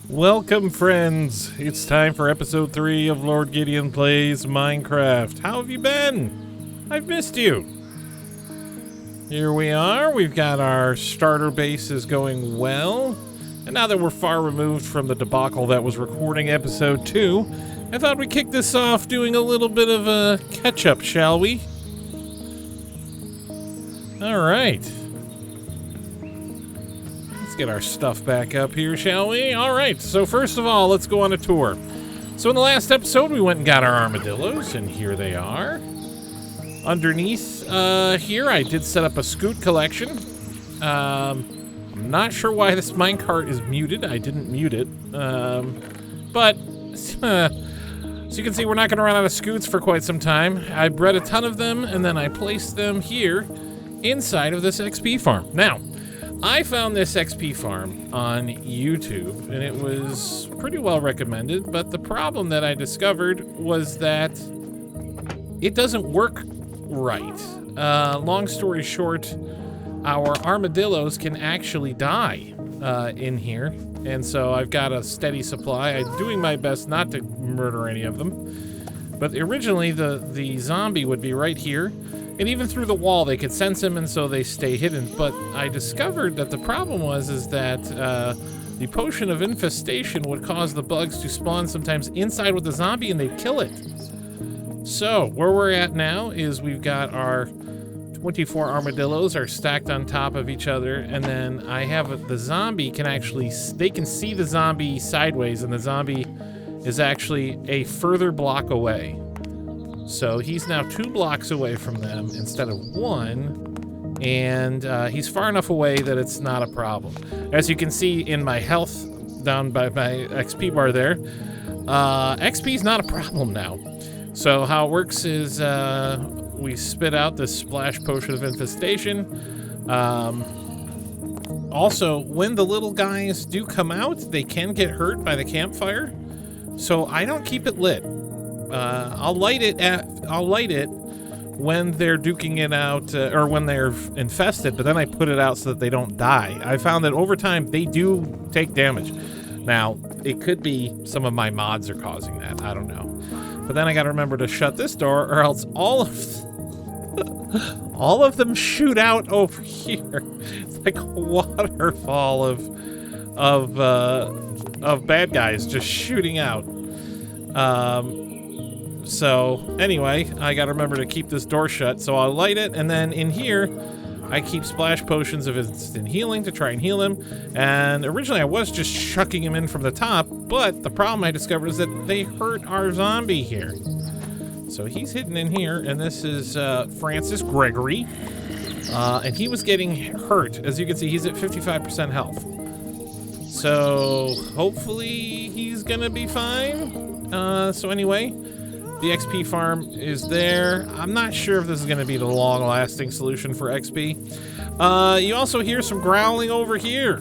Welcome, friends. It's time for episode 3 of LordGideon Plays Minecraft. How have you been? I've missed you. Here we are. We've got our starter bases going well. And now that we're far removed from the debacle that was recording episode 2, I thought we'd kick this off doing a little bit of a catch-up, shall we? All right. Get our stuff back up here, shall we? All right, so first of all, let's go on a tour. So in the last episode, we went and got our armadillos, and here they are. Underneath here, I did set up a scoot collection. I'm not sure why this minecart is muted. I didn't mute it. But, so you can see, we're not going to run out of scoots for quite some time. I bred a ton of them, and then I placed them here inside of this XP farm. Now, I found this XP farm on YouTube, and it was pretty well recommended, but the problem that I discovered was that it doesn't work right. Long story short, our armadillos can actually die in here, and so I've got a steady supply. I'm doing my best not to murder any of them, but originally the zombie would be right here. And even through the wall, they could sense him, and so they stay hidden. But I discovered that the problem is that the potion of infestation would cause the bugs to spawn sometimes inside with the zombie, and they'd kill it. So where we're at now is we've got our 24 armadillos are stacked on top of each other, and then I have the zombie they can see the zombie sideways, and the zombie is actually a further block away. So he's now 2 blocks away from them instead of 1, and he's far enough away that it's not a problem. As you can see in my health down by my XP bar there, XP is not a problem now. So how it works is we spit out this splash potion of infestation. Also, when the little guys do come out, they can get hurt by the campfire, so I don't keep it lit. I'll light it when they're duking it out, or when they're infested, but then I put it out so that they don't die. I found that over time they do take damage. Now, it could be some of my mods are causing that, I don't know. But then I gotta remember to shut this door, or else all of them shoot out over here. It's like a waterfall of bad guys just shooting out. So anyway, I gotta remember to keep this door shut, so I'll light it, and then in here I keep splash potions of instant healing to try and heal him. And originally I was just chucking him in from the top, but the problem I discovered is that they hurt our zombie here. So he's hidden in here, and this is Francis Gregory, and he was getting hurt. As you can see, he's at 55% health. So hopefully he's gonna be fine. So anyway, the XP farm is there. I'm not sure if this is going to be the long-lasting solution for XP. You also hear some growling over here.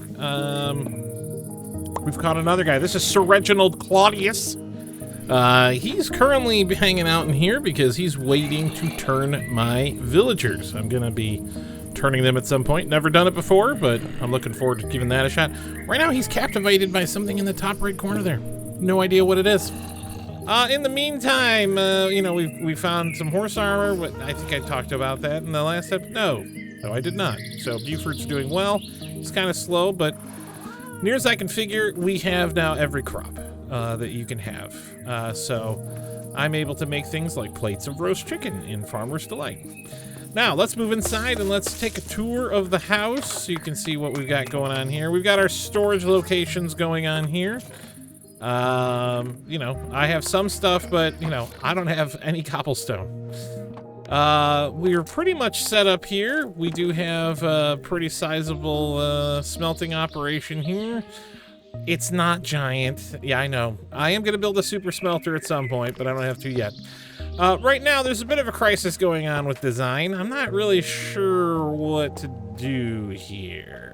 We've caught another guy. This is Sir Reginald Claudius. He's currently hanging out in here because he's waiting to turn my villagers. I'm going to be turning them at some point. Never done it before, but I'm looking forward to giving that a shot. Right now, he's captivated by something in the top right corner there. No idea what it is. In the meantime, you know, we found some horse armor, but I think I talked about that in the last episode. No, I did not. So Buford's doing well. He's kind of slow, but near as I can figure, we have now every crop that you can have. So I'm able to make things like plates of roast chicken in Farmer's Delight. Now, let's move inside and let's take a tour of the house so you can see what we've got going on here. We've got our storage locations going on here. You know, I have some stuff, but, you know, I don't have any cobblestone. We're pretty much set up here. We do have a pretty sizable, smelting operation here. It's not giant. Yeah, I know. I am going to build a super smelter at some point, but I don't have to yet. Right now, there's a bit of a crisis going on with design. I'm not really sure what to do here.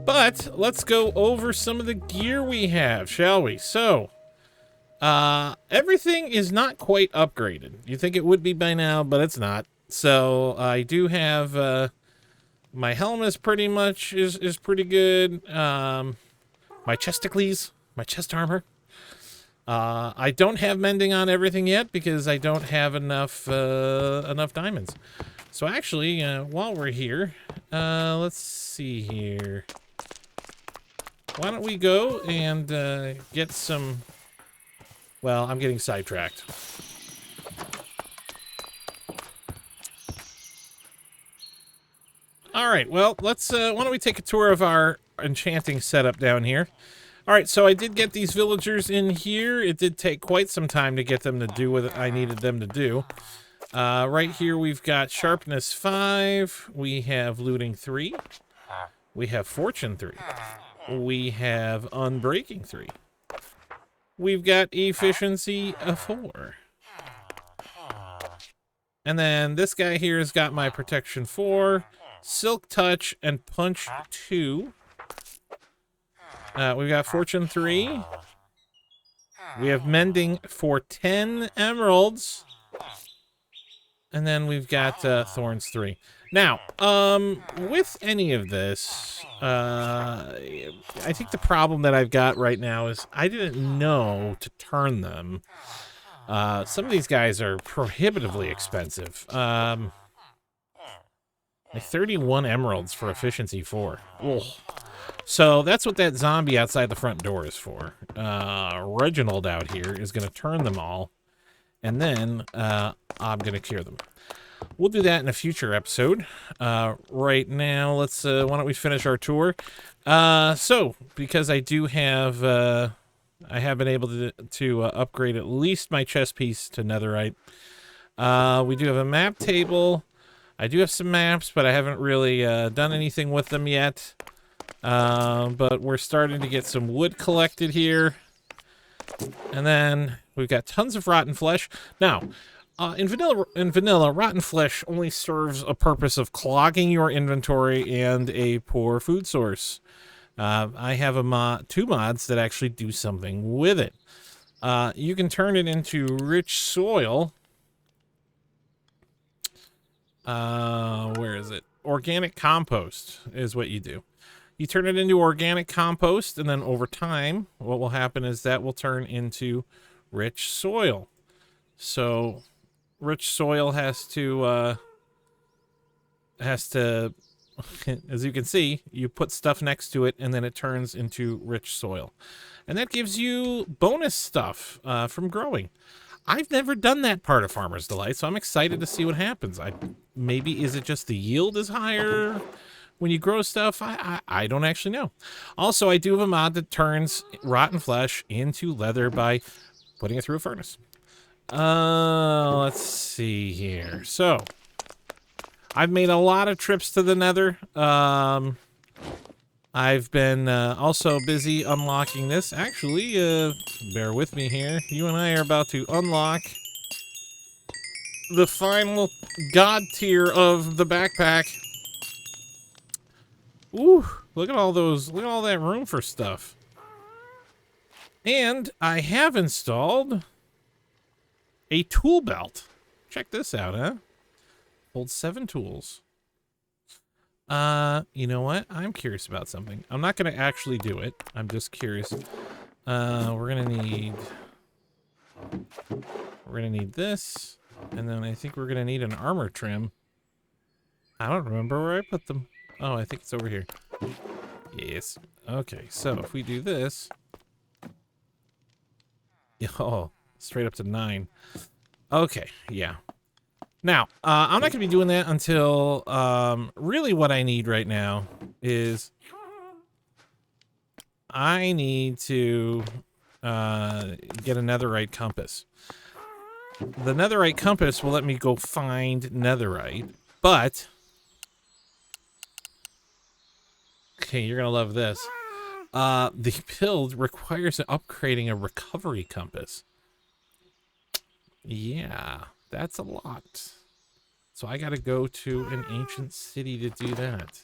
But let's go over some of the gear we have, shall we? So, everything is not quite upgraded. You think it would be by now, but it's not. So, I do have, my helmet is pretty much, is pretty good. My chesticles, my chest armor. I don't have mending on everything yet because I don't have enough diamonds. So actually, while we're here, let's see here. Why don't we go and get some... Well, I'm getting sidetracked. All right, well, let's, why don't we take a tour of our enchanting setup down here. All right, so I did get these villagers in here. It did take quite some time to get them to do what I needed them to do. Right here, we've got Sharpness 5. We have Looting 3. We have Fortune 3. We have Unbreaking 3. We've got Efficiency 4. And then this guy here has got my Protection 4, Silk Touch, and Punch 2. We've got Fortune 3. We have Mending for 10 emeralds. And then we've got Thorns 3. Now, with any of this, I think the problem that I've got right now is I didn't know to turn them. Some of these guys are prohibitively expensive. Like 31 emeralds for Efficiency 4. Ugh. So that's what that zombie outside the front door is for. Reginald out here is going to turn them all, and then I'm going to cure them. We'll do that in a future episode. Right now, let's why don't we finish our tour? So because I do have, I have been able to upgrade at least my chest piece to netherite. We do have a map table. I do have some maps, but I haven't really done anything with them yet. But we're starting to get some wood collected here. And then we've got tons of rotten flesh. Now, in vanilla, rotten flesh only serves a purpose of clogging your inventory and a poor food source. I have two mods that actually do something with it. You can turn it into rich soil. Where is it? Organic compost is what you do. You turn it into organic compost, and then over time, what will happen is that will turn into rich soil. So, rich soil has to, as you can see, you put stuff next to it, and then it turns into rich soil. And that gives you bonus stuff from growing. I've never done that part of Farmer's Delight, so I'm excited to see what happens. Maybe, is it just the yield is higher when you grow stuff? I don't actually know. Also, I do have a mod that turns rotten flesh into leather by putting it through a furnace. Let's see here. So, I've made a lot of trips to the nether. I've been also busy unlocking this. Actually, bear with me here. You and I are about to unlock the final god tier of the backpack. Ooh, look at all those, look at all that room for stuff. And I have installed a tool belt. Check this out, huh? Holds 7 tools. You know what? I'm curious about something. I'm not going to actually do it. I'm just curious. We're going to need this. And then I think we're going to need an armor trim. I don't remember where I put them. Oh, I think it's over here. Yes. Okay, so if we do this. Oh, straight up to 9. Okay, yeah. Now, I'm not going to be doing that until, really what I need right now is I need to get a netherite compass. The netherite compass will let me go find netherite, but... Okay, you're going to love this. The build requires upgrading a recovery compass. Yeah, that's a lot. So I got to go to an ancient city to do that.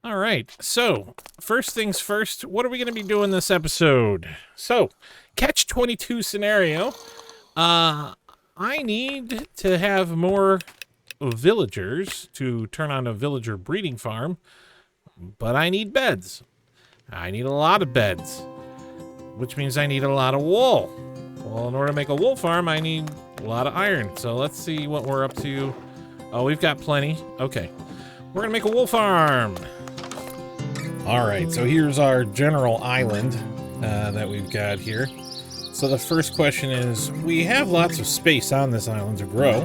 All right, so first things first, what are we going to be doing this episode? So, catch-22 scenario. I need to have more villagers to turn on a villager breeding farm. but I need beds. I need a lot of beds, which means I need a lot of wool. Well, in order to make a wool farm, I need a lot of iron. So let's see what we're up to. Oh, we've got plenty. Okay. We're gonna make a wool farm. All right, so here's our general island that we've got here. So the first question is, we have lots of space on this island to grow,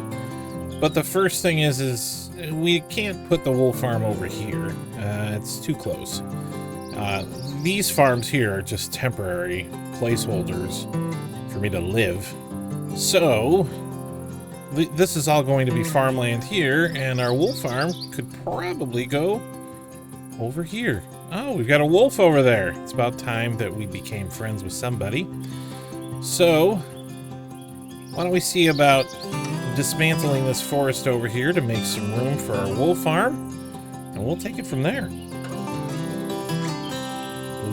but the first thing is we can't put the wool farm over here. It's too close. These farms here are just temporary placeholders for me to live. So this is all going to be farmland here, and our wool farm could probably go over here. Oh, we've got a wolf over there. It's about time that we became friends with somebody. So, why don't we see about dismantling this forest over here to make some room for our wool farm, and we'll take it from there.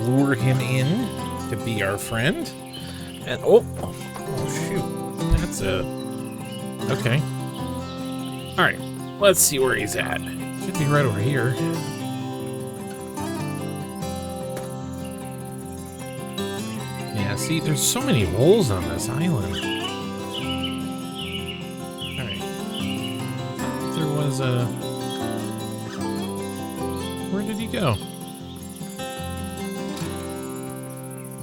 Lure him in to be our friend. And, oh shoot, that's okay. All right, let's see where he's at. Should be right over here. Yeah, see, there's so many holes on this island. Alright. There was a... Where did he go?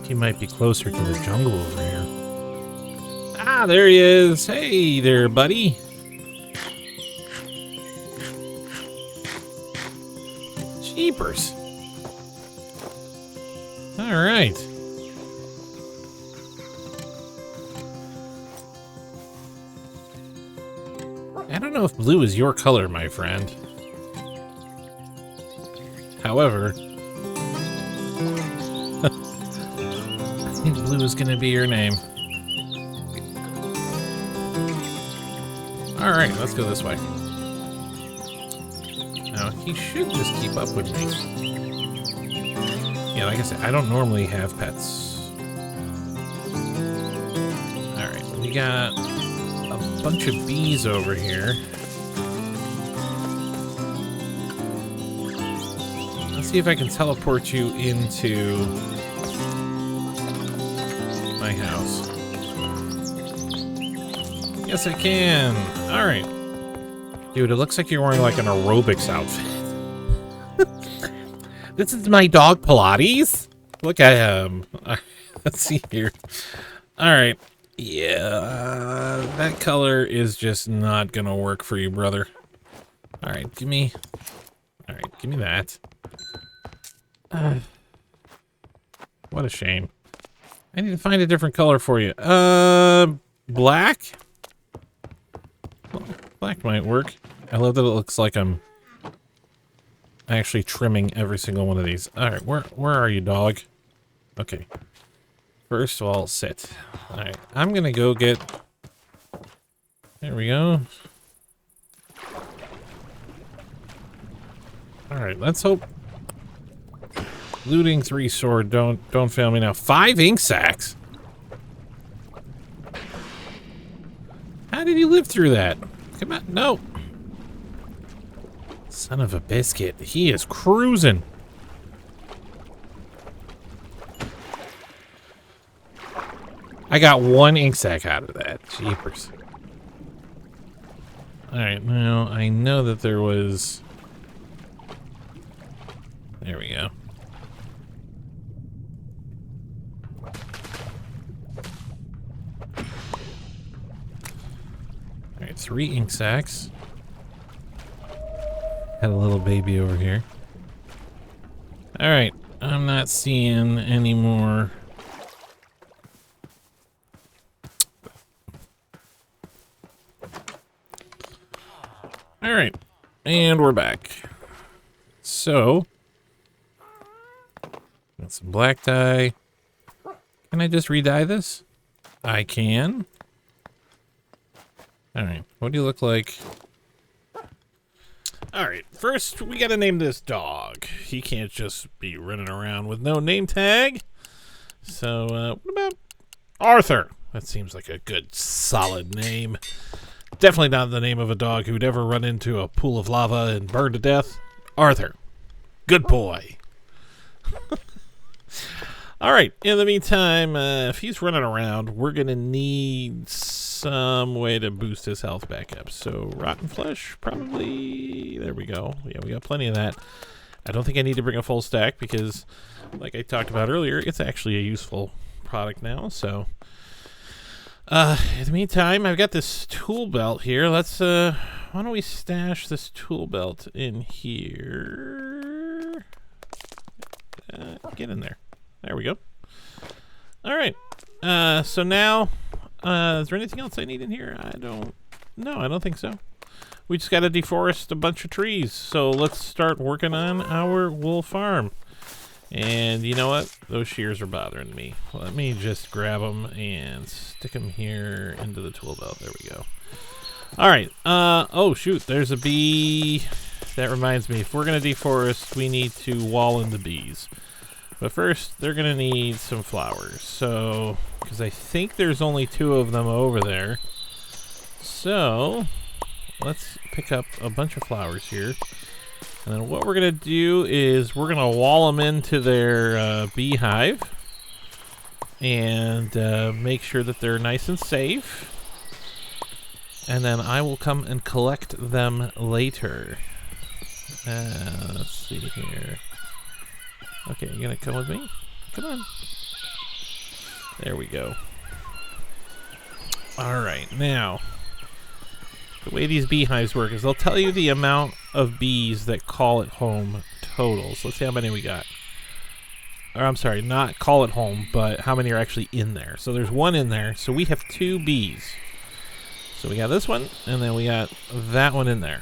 He might be closer to the jungle over here. Ah, there he is! Hey there, buddy! Jeepers! Alright. I don't know if blue is your color, my friend. However, I think blue is going to be your name. Alright, let's go this way. Now, he should just keep up with me. Yeah, like I said, I don't normally have pets. Alright, we got a bunch of bees over here. Let's see if I can teleport you into my house. Yes, I can. All right. Dude, it looks like you're wearing like an aerobics outfit. This is my dog Pilates. Look at him. Let's see here. All right. Yeah, that color is just not gonna work for you, brother. All right, give me that. What a shame. I need to find a different color for you. Black? Well, black might work. I love that it looks like I'm actually trimming every single one of these. All right, where are you, dog? Okay. First of all, sit. All right, I'm gonna go get... There we go. All right, let's hope looting 3 sword don't fail me now. 5 ink sacks. How did he live through that? Come on, no. Son of a biscuit. He is cruising. I got 1 ink sac out of that. Jeepers. Alright, now I know that there was... There we go. Alright, 3 ink sacs. Had a little baby over here. Alright, I'm not seeing any more... Alright, and we're back. So, got some black dye. Can I just re-dye this? I can. Alright, what do you look like? Alright, first we gotta name this dog. He can't just be running around with no name tag. So, what about Arthur? That seems like a good, solid name. Definitely not the name of a dog who'd ever run into a pool of lava and burn to death. Arthur. Good boy. All right. In the meantime, if he's running around, we're going to need some way to boost his health back up. So rotten flesh, probably. There we go. Yeah, we got plenty of that. I don't think I need to bring a full stack because, like I talked about earlier, it's actually a useful product now. So in the meantime, I've got this tool belt here. Let's, why don't we stash this tool belt in here? Get in there. There we go. All right. So now, is there anything else I need in here? I don't think so. We just got to deforest a bunch of trees. So let's start working on our wool farm. And you know what? Those shears are bothering me. Let me just grab them and stick them here into the tool belt. There we go. All right. Oh, shoot. There's a bee. That reminds me. If we're going to deforest, we need to wall in the bees. But first, they're going to need some flowers. So, because I think there's only 2 of them over there. So, let's pick up a bunch of flowers here. And then what we're going to do is we're going to wall them into their beehive. And make sure that they're nice and safe. And then I will come and collect them later. Let's see here. Okay, you gonna come with me? Come on. There we go. Alright, now, the way these beehives work is they'll tell you the amount of bees that call it home total. So let's see how many we got. Or I'm sorry, not call it home, but how many are actually in there. So there's 1 in there, so we have 2 bees. So we got this one, and then we got that one in there.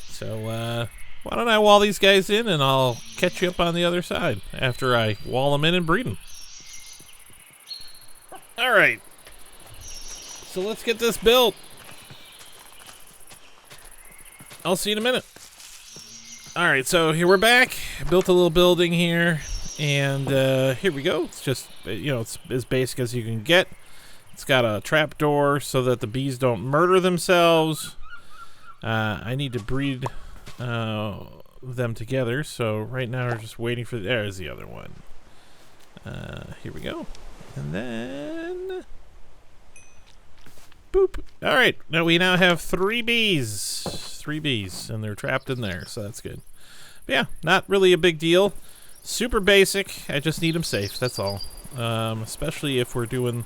So, why don't I wall these guys in, and I'll catch you up on the other side after I wall them in and breed them. All right. So let's get this built. I'll see you in a minute. All right, so here we're back. I built a little building here, and here we go. It's just, it's as basic as you can get. It's got a trap door so that the bees don't murder themselves. I need to breed them together, so right now we're just waiting for there's the other one. Here we go, and then boop. All right, now we have 3 bees, and they're trapped in there, so that's good. But yeah, not really a big deal, super basic. I just need them safe, that's all. Especially if we're doing,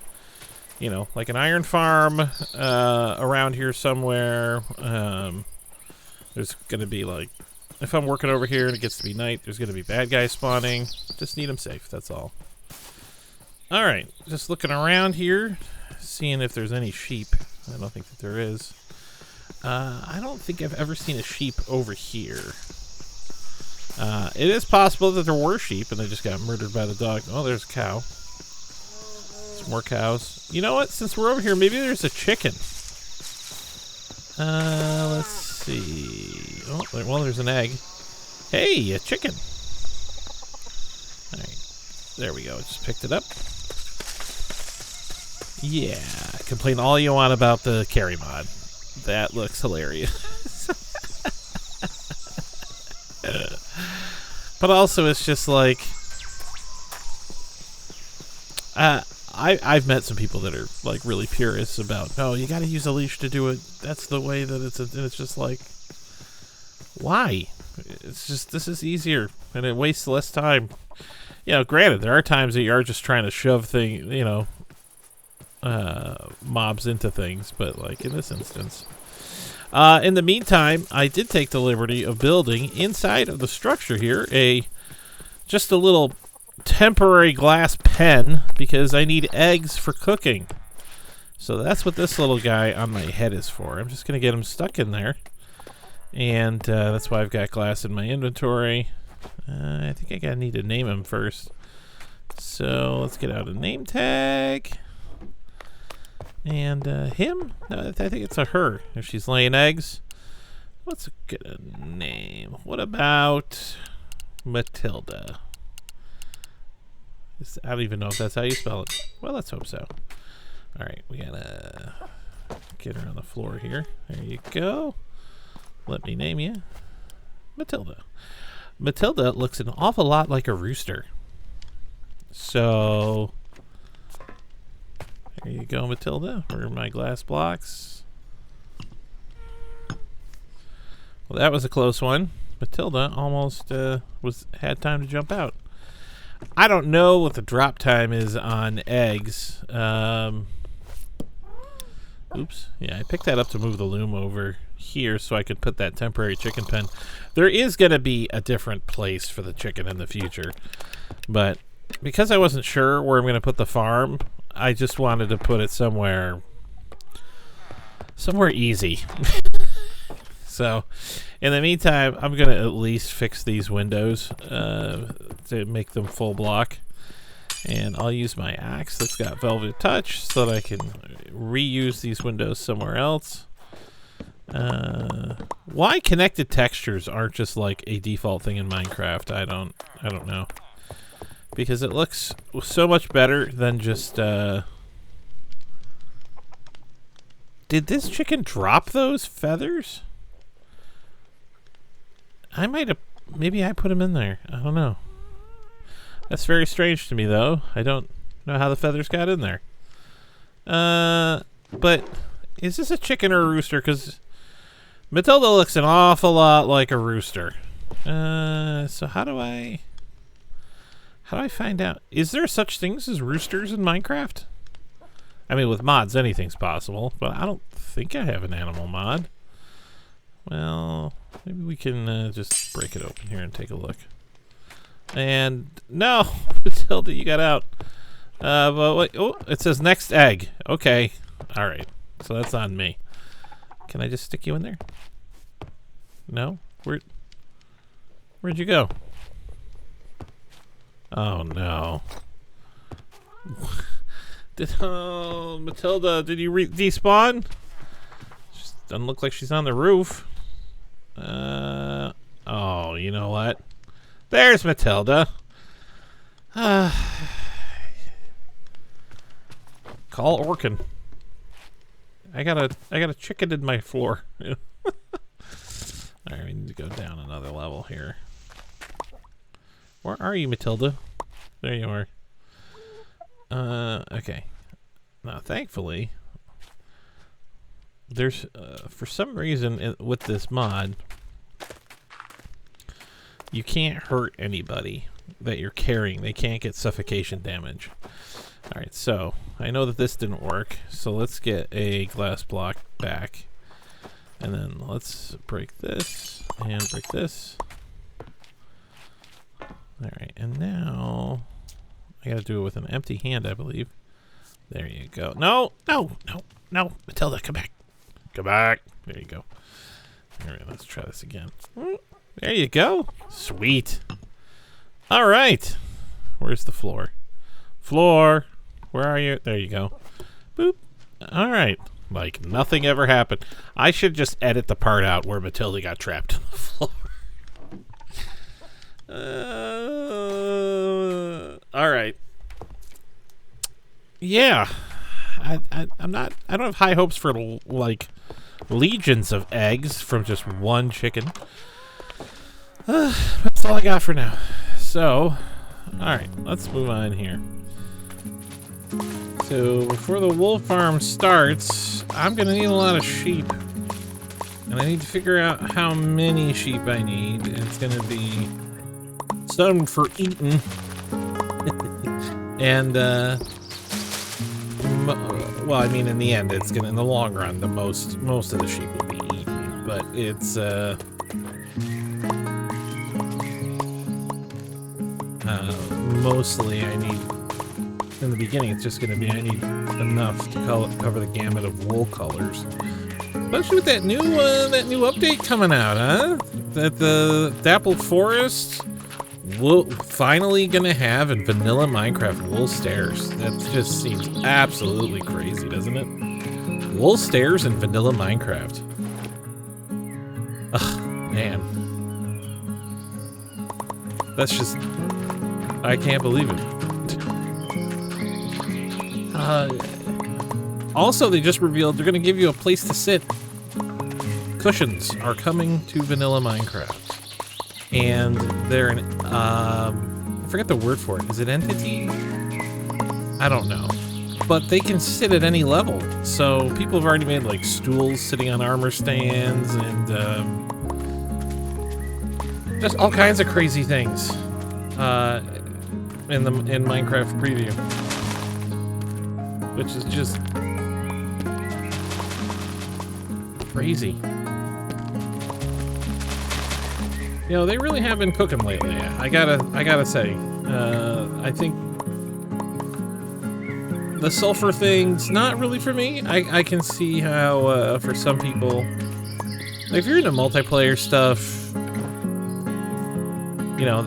like an iron farm around here somewhere. There's going to be, like, if I'm working over here and it gets to be night, there's going to be bad guys spawning. Just need them safe, that's all. All right, just looking around here, seeing if there's any sheep. I don't think that there is. I don't think I've ever seen a sheep over here. It is possible that there were sheep and they just got murdered by the dog. Oh, there's a cow. Some more cows. You know what? Since we're over here, maybe there's a chicken. Let's see. Oh, well, there's an egg. Hey, a chicken. All right. There we go. Just picked it up. Yeah. Complain all you want about the carry mod. That looks hilarious. But also, it's just like... I've met some people that are like really purists about, no, you got to use a leash to do it. That's the way that and it's just like, why? It's just, this is easier and it wastes less time. Granted, there are times that you are just trying to shove mobs into things, but like in this instance. In the meantime, I did take the liberty of building inside of the structure here just a little temporary glass pen because I need eggs for cooking. So that's what this little guy on my head is for. I'm just going to get him stuck in there. And that's why I've got glass in my inventory. I think I need to name him first. So let's get out a name tag. And him? No, I think it's a her if she's laying eggs. What's a good name? What about Matilda? I don't even know if that's how you spell it. Well, let's hope so. All right, we gotta get her on the floor here. There you go. Let me name you. Matilda. Matilda looks an awful lot like a rooster. So, there you go, Matilda. Where are my glass blocks? Well, that was a close one. Matilda almost had time to jump out. I don't know what the drop time is on eggs. Oops. Yeah, I picked that up to move the loom over here so I could put that temporary chicken pen. There is going to be a different place for the chicken in the future. But because I wasn't sure where I'm going to put the farm, I just wanted to put it somewhere easy. So, in the meantime, I'm going to at least fix these windows to make them full block. And I'll use my axe that's got velvet touch so that I can reuse these windows somewhere else. Why connected textures aren't just like a default thing in Minecraft, I don't know. Because it looks so much better than just did this chicken drop those feathers? Maybe I put them in there. I don't know. That's very strange to me, though. I don't know how the feathers got in there. But is this a chicken or a rooster? Because Matilda looks an awful lot like a rooster. So how do I find out? Is there such things as roosters in Minecraft? I mean, with mods, anything's possible. But I don't think I have an animal mod. Well, maybe we can just break it open here and take a look. And no, Matilda, you got out. But wait, oh, it says next egg. Okay, all right. So that's on me. Can I just stick you in there? No, where'd you go? Oh no. Matilda, did you despawn? She doesn't look like she's on the roof. Oh, you know what? There's Matilda. Call Orkin. I got a chicken in my floor. Alright, we need to go down another level here. Where are you, Matilda? There you are. Okay. Now, thankfully, there's for some reason with this mod, you can't hurt anybody that you're carrying. They can't get suffocation damage. Alright, so I know that this didn't work, so let's get a glass block back. And then let's break this and break this. Alright, and now I gotta do it with an empty hand, I believe. There you go. No, Matilda, come back. Come back. There you go. Alright, let's try this again. There you go. Sweet. All right. Where's the floor? Floor. Where are you? There you go. Boop. All right. Like nothing ever happened. I should just edit the part out where Matilda got trapped on the floor. All right. Yeah. I don't have high hopes for like legions of eggs from just one chicken. That's all I got for now. So, alright, let's move on here. So, before the wool farm starts, I'm going to need a lot of sheep. And I need to figure out how many sheep I need. It's going to be some for eating. And, well, I mean, in the end, it's in the long run, most of the sheep will be eaten. But it's, mostly I need, in the beginning, it's just going to be, I need enough to cover the gamut of wool colors. Especially with that new update coming out, huh? That the Dappled Forest will finally going to have in vanilla Minecraft wool stairs. That just seems absolutely crazy, doesn't it? Wool stairs in vanilla Minecraft. Ugh, man. That's just... I can't believe it. Also, they just revealed they're going to give you a place to sit. Cushions are coming to vanilla Minecraft. and they're an, I forget the word for it. Is it entity? I don't know. But they can sit at any level. So people have already made like stools sitting on armor stands and just all kinds of crazy things in Minecraft preview, which is just crazy. You know, they really have been cooking lately. I gotta say, I think the sulfur thing's not really for me. I can see how for some people, like if you're into multiplayer stuff, you know,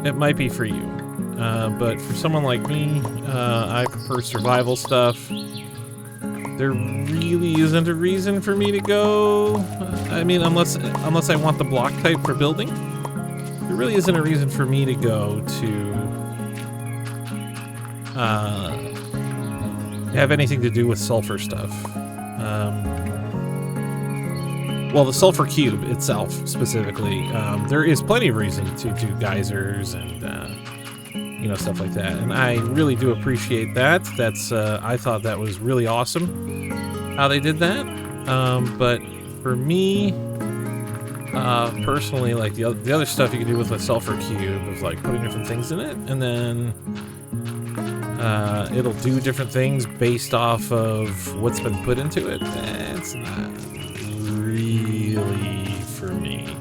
it might be for you. But for someone like me, I prefer survival stuff. There really isn't a reason for me to go. I mean, unless I want the block type for building, there really isn't a reason for me to go to have anything to do with sulfur stuff. Well, the sulfur cube itself specifically, there is plenty of reason to do geysers and you know, stuff like that, and I really do appreciate that. That's I thought that was really awesome how they did that. But for me, personally, like the other stuff you can do with a sulfur cube of like putting different things in it, and then it'll do different things based off of what's been put into it. It's not really for me.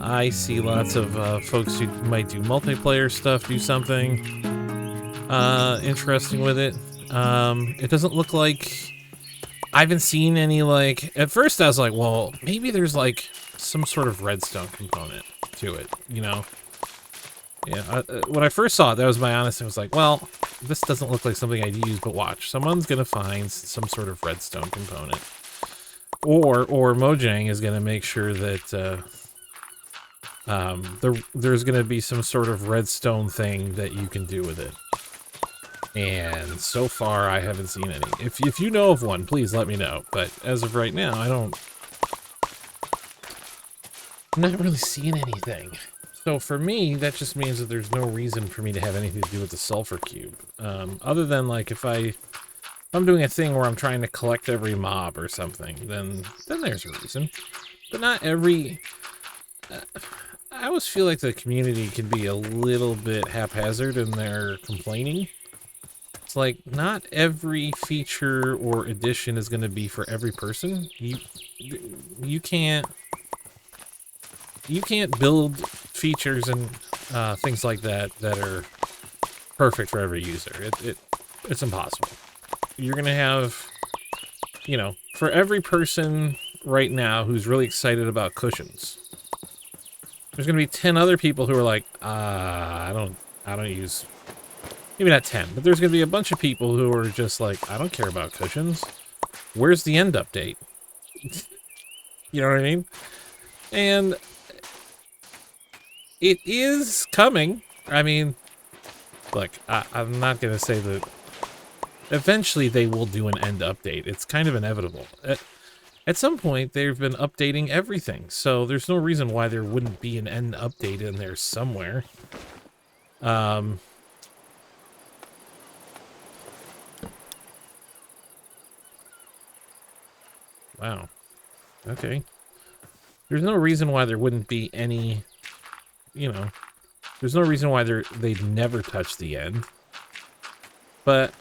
I see lots of folks who might do multiplayer stuff do something interesting with it. It doesn't look like I haven't seen any, like, at first I was like, well, maybe there's like some sort of redstone component to it, you know? Yeah, when I first saw it, that was my honest, I was like, well, this doesn't look like something I'd use, but watch, someone's gonna find some sort of redstone component. Or Mojang is gonna make sure that there's gonna be some sort of redstone thing that you can do with it. And so far, I haven't seen any. If you know of one, please let me know. But as of right now, I'm not really seeing anything. So for me, that just means that there's no reason for me to have anything to do with the sulfur cube. Other than like if I'm doing a thing where I'm trying to collect every mob or something, then there's a reason. But not every... I always feel like the community can be a little bit haphazard in their complaining. It's like, not every feature or addition is going to be for every person. You can't build features and things like that that are perfect for every user. It's impossible. You're going to have, you know, for every person right now who's really excited about cushions, there's going to be 10 other people who are like, I don't use... Maybe not 10, but there's going to be a bunch of people who are just like, I don't care about cushions. Where's the end update? You know what I mean? And it is coming. I mean, look, I'm not going to say that eventually they will do an end update. It's kind of inevitable. At some point, they've been updating everything, so there's no reason why there wouldn't be an end update in there somewhere. Wow. Okay. There's no reason why there wouldn't be any, you know, there's no reason why they'd never touch the end. But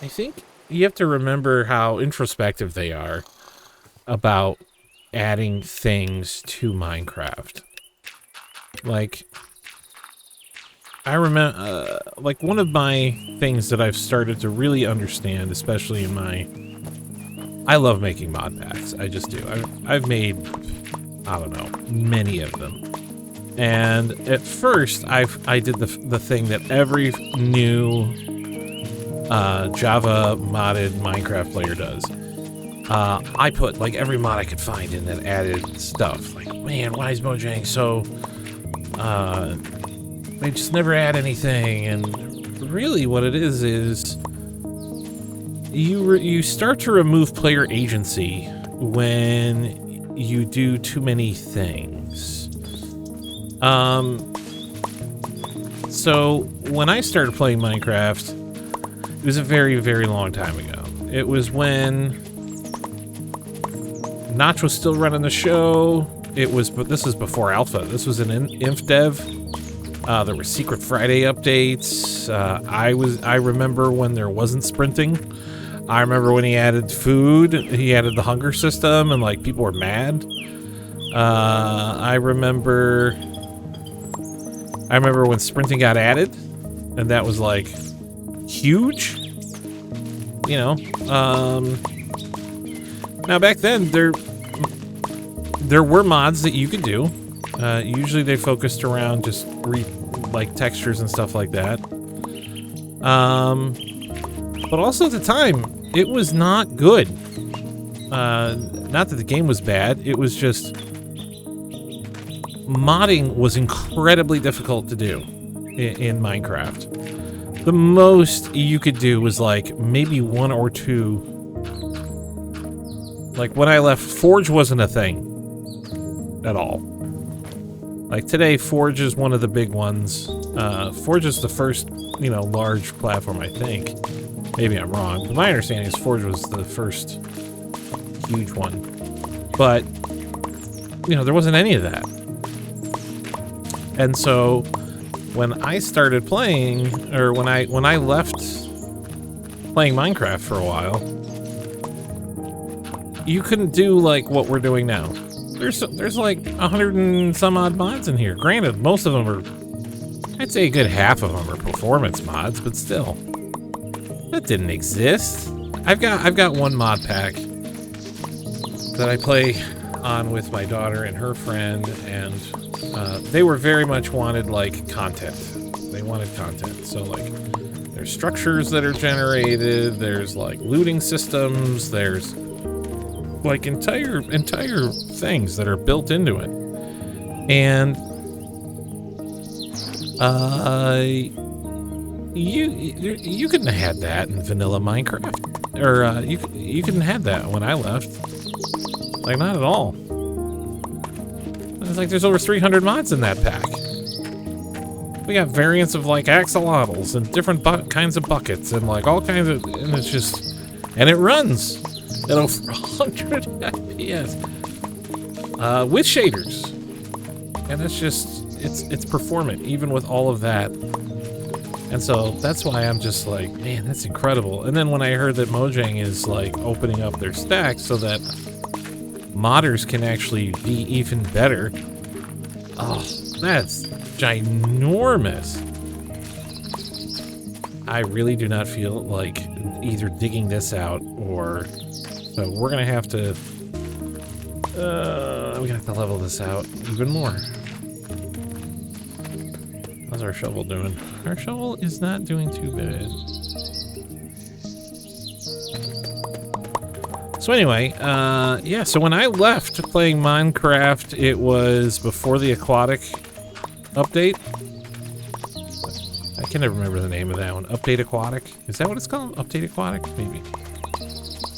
I think you have to remember how introspective they are about adding things to Minecraft. Like, I remember, like, one of my things that I've started to really understand, especially in my... I love making mod packs. I just do. I've made, I don't know, many of them. And at first, I did the thing that every new Java modded Minecraft player does. I put like every mod I could find in that added stuff. Like, man, why is Mojang so... they just never add anything. And really what it is you start to remove player agency when you do too many things. So when I started playing Minecraft, it was a very, very long time ago. It was when Notch was still running the show. But this is before Alpha. This was an Inf Dev. There were Secret Friday updates. I remember when there wasn't sprinting. I remember when he added food. He added the hunger system, and like people were mad. I remember when sprinting got added, and that was like huge. You know. Now back then there were mods that you could do. Usually they focused around just like textures and stuff like that. But also at the time, it was not good. Not that the game was bad, it was just modding was incredibly difficult to do in Minecraft. The most you could do was like maybe one or two. Like when I left, Forge wasn't a thing at all. Like today, Forge is one of the big ones. Forge is the first, large platform, I think. Maybe I'm wrong, but my understanding is Forge was the first huge one. But, there wasn't any of that. And so, when I started playing, or when I left playing Minecraft for a while, you couldn't do like what we're doing now. There's like 100 and some odd mods in here. Granted, most of them are, I'd say a good half of them are performance mods, but still, that didn't exist. I've got one mod pack that I play on with my daughter and her friend, and they were very much wanted like content. They wanted content, so like there's structures that are generated, there's like looting systems, there's like entire things that are built into it. And you couldn't have had that in vanilla Minecraft, or you couldn't have that when I left. Like, not at all. It's like there's over 300 mods in that pack. We got variants of like axolotls and different kinds of buckets and like all kinds of, and it's just, and it runs at over 100 FPS with shaders, and that's just, it's performant even with all of that. And so that's why I'm just like, man, that's incredible. And then when I heard that Mojang is like opening up their stack so that modders can actually be even better, oh, that's ginormous. I really do not feel like either digging this out or, so we're gonna have to level this out even more. How's our shovel doing? Our shovel is not doing too bad. So anyway, yeah, so when I left playing Minecraft, it was before the aquatic update. I can never remember the name of that one. Update Aquatic? Is that what it's called? Update Aquatic? Maybe.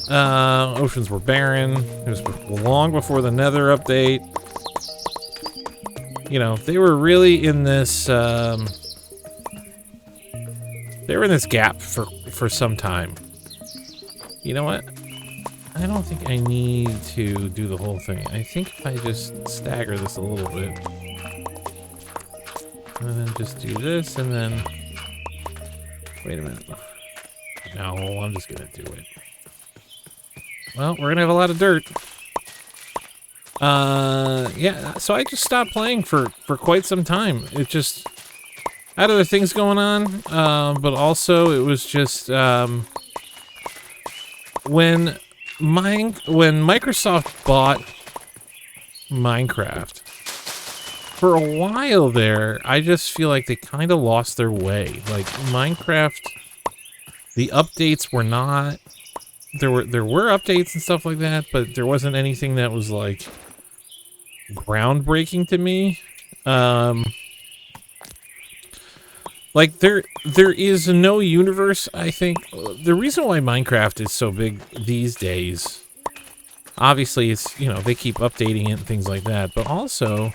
Oceans were barren. It was long before the Nether update. They were really in this, they were in this gap for some time. You know what? I don't think I need to do the whole thing. I think if I just stagger this a little bit, and then just do this, and then, wait a minute. No, I'm just gonna do it. Well, we're gonna have a lot of dirt. Yeah, so I just stopped playing for quite some time. It just, I had other things going on, but also it was just, when Microsoft bought Minecraft, for a while there, I just feel like they kind of lost their way. Like, Minecraft, the updates were not, there were updates and stuff like that, but there wasn't anything that was like groundbreaking to me. Like there is no universe, I think. The reason why Minecraft is so big these days Obviously, it's, you know, they keep updating it and things like that. But also,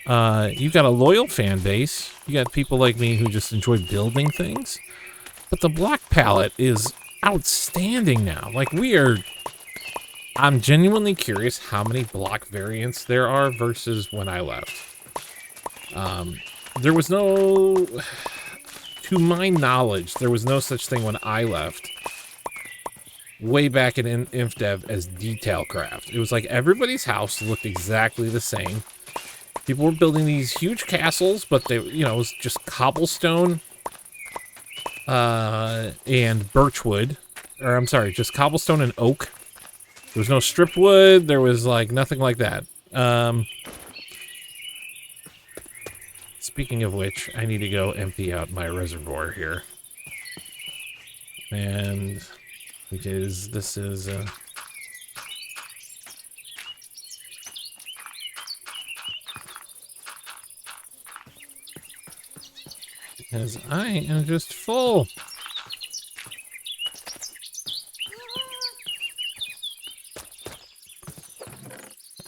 you've got a loyal fan base. You got people like me who just enjoy building things. But the block palette is outstanding now. Like, I'm genuinely curious how many block variants there are versus when I left. There was no, to my knowledge, there was no such thing when I left, way back in InfDev, as detail craft. It was like everybody's house looked exactly the same. People were building these huge castles, but they, you know, it was just cobblestone and birchwood. Or, I'm sorry, just cobblestone and oak. There was no stripped wood. There was, like, nothing like that. Speaking of which, I need to go empty out my reservoir here. And because this is because I am just full.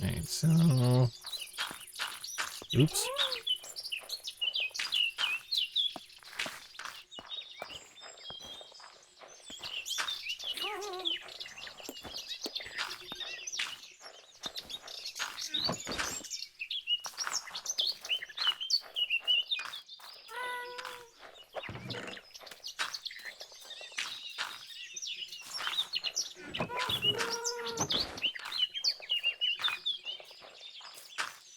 Alright, so oops.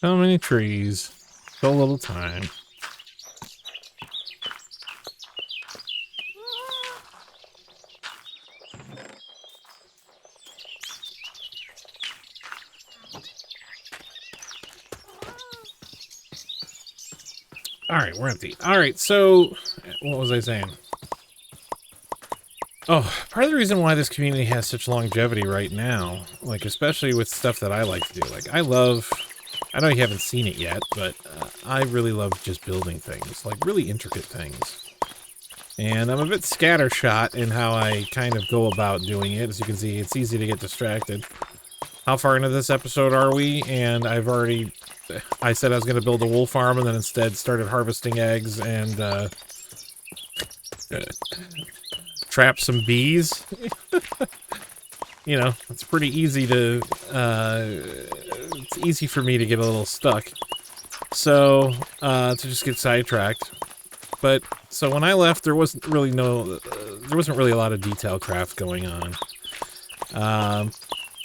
So many trees, so little time. All right, we're empty. All right, so what was I saying? Oh, part of the reason why this community has such longevity right now, like especially with stuff that I like to do, like I know you haven't seen it yet, but I really love just building things, like really intricate things. And I'm a bit scattershot in how I kind of go about doing it. As you can see, it's easy to get distracted. How far into this episode are we? And I said I was going to build a wool farm and then instead started harvesting eggs and trap some bees. You know, it's pretty easy to, it's easy for me to get a little stuck. So, to just get sidetracked. But, so when I left, there wasn't really a lot of detail craft going on.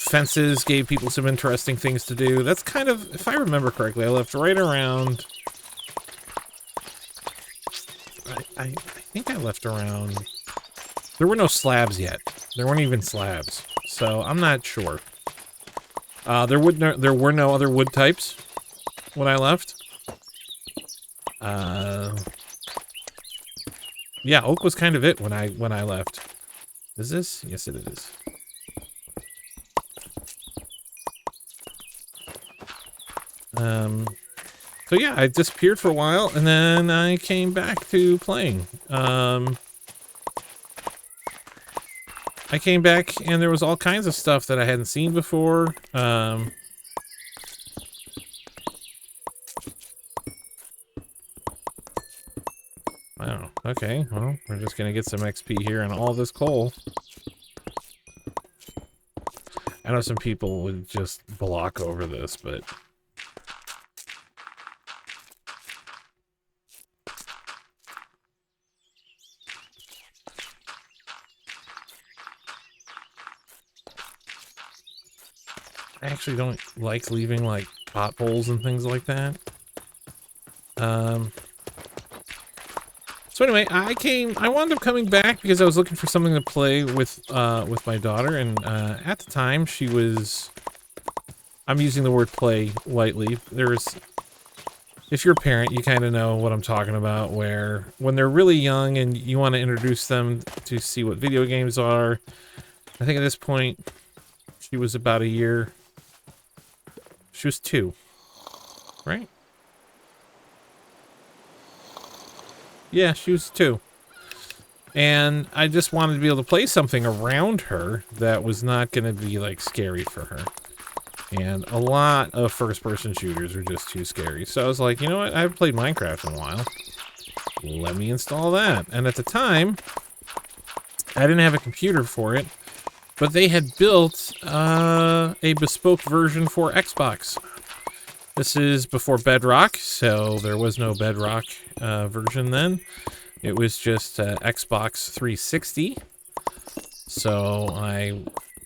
Fences gave people some interesting things to do. That's kind of, if I remember correctly, I left right around, I think I left around, there were no slabs yet. There weren't even slabs. So, I'm not sure. There were no other wood types when I left. Yeah, oak was kind of it when I left. Is this? Yes, it is. So yeah, I disappeared for a while, and then I came back to playing. I came back, and there was all kinds of stuff that I hadn't seen before. Wow, okay, well, we're just gonna get some XP here on all this coal. I know some people would just block over this, but... I actually don't like leaving, like, potholes and things like that. So anyway, I wound up coming back because I was looking for something to play with my daughter, and at the time she was, I'm using the word play lightly. If you're a parent, you kind of know what I'm talking about, where when they're really young and you want to introduce them to see what video games are. I think at this point, she was about a year. She was 2, right? Yeah, she was 2. And I just wanted to be able to play something around her that was not going to be, like, scary for her. And a lot of first-person shooters are just too scary. So I was like, you know what? I haven't played Minecraft in a while. Let me install that. And at the time, I didn't have a computer for it, but they had built a bespoke version for Xbox. This is before Bedrock, so there was no Bedrock version then. It was just Xbox 360. So I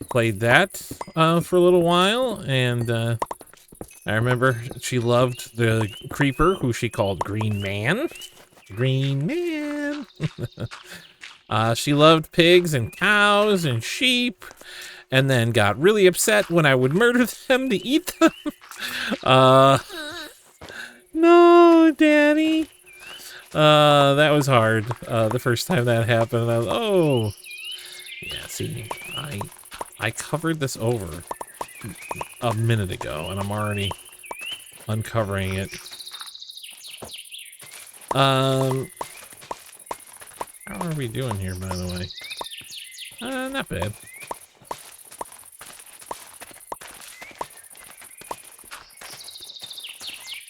played that for a little while, and I remember she loved the creeper, who she called Green Man. Green Man! She loved pigs and cows and sheep, and then got really upset when I would murder them to eat them. No, Daddy. That was hard. The first time that happened, I was, oh. Yeah, see, I covered this over a minute ago, and I'm already uncovering it. How are we doing here, by the way? Not bad.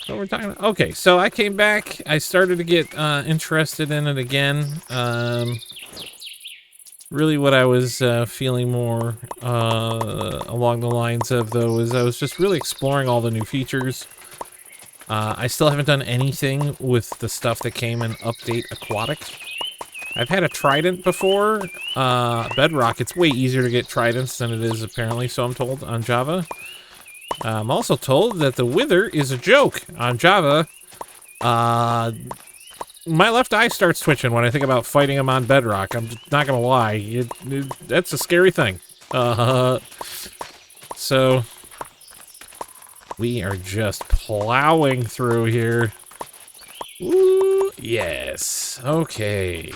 So we're talking about, okay, so I came back. I started to get interested in it again. Really what I was feeling more along the lines of, though, is I was just really exploring all the new features. I still haven't done anything with the stuff that came in Update Aquatic. I've had a trident before. Bedrock, it's way easier to get tridents than it is, apparently, so I'm told, on Java. I'm also told that the wither is a joke on Java. My left eye starts twitching when I think about fighting him on Bedrock. I'm not gonna lie. That's a scary thing. So we are just plowing through here. Ooh, yes. Okay.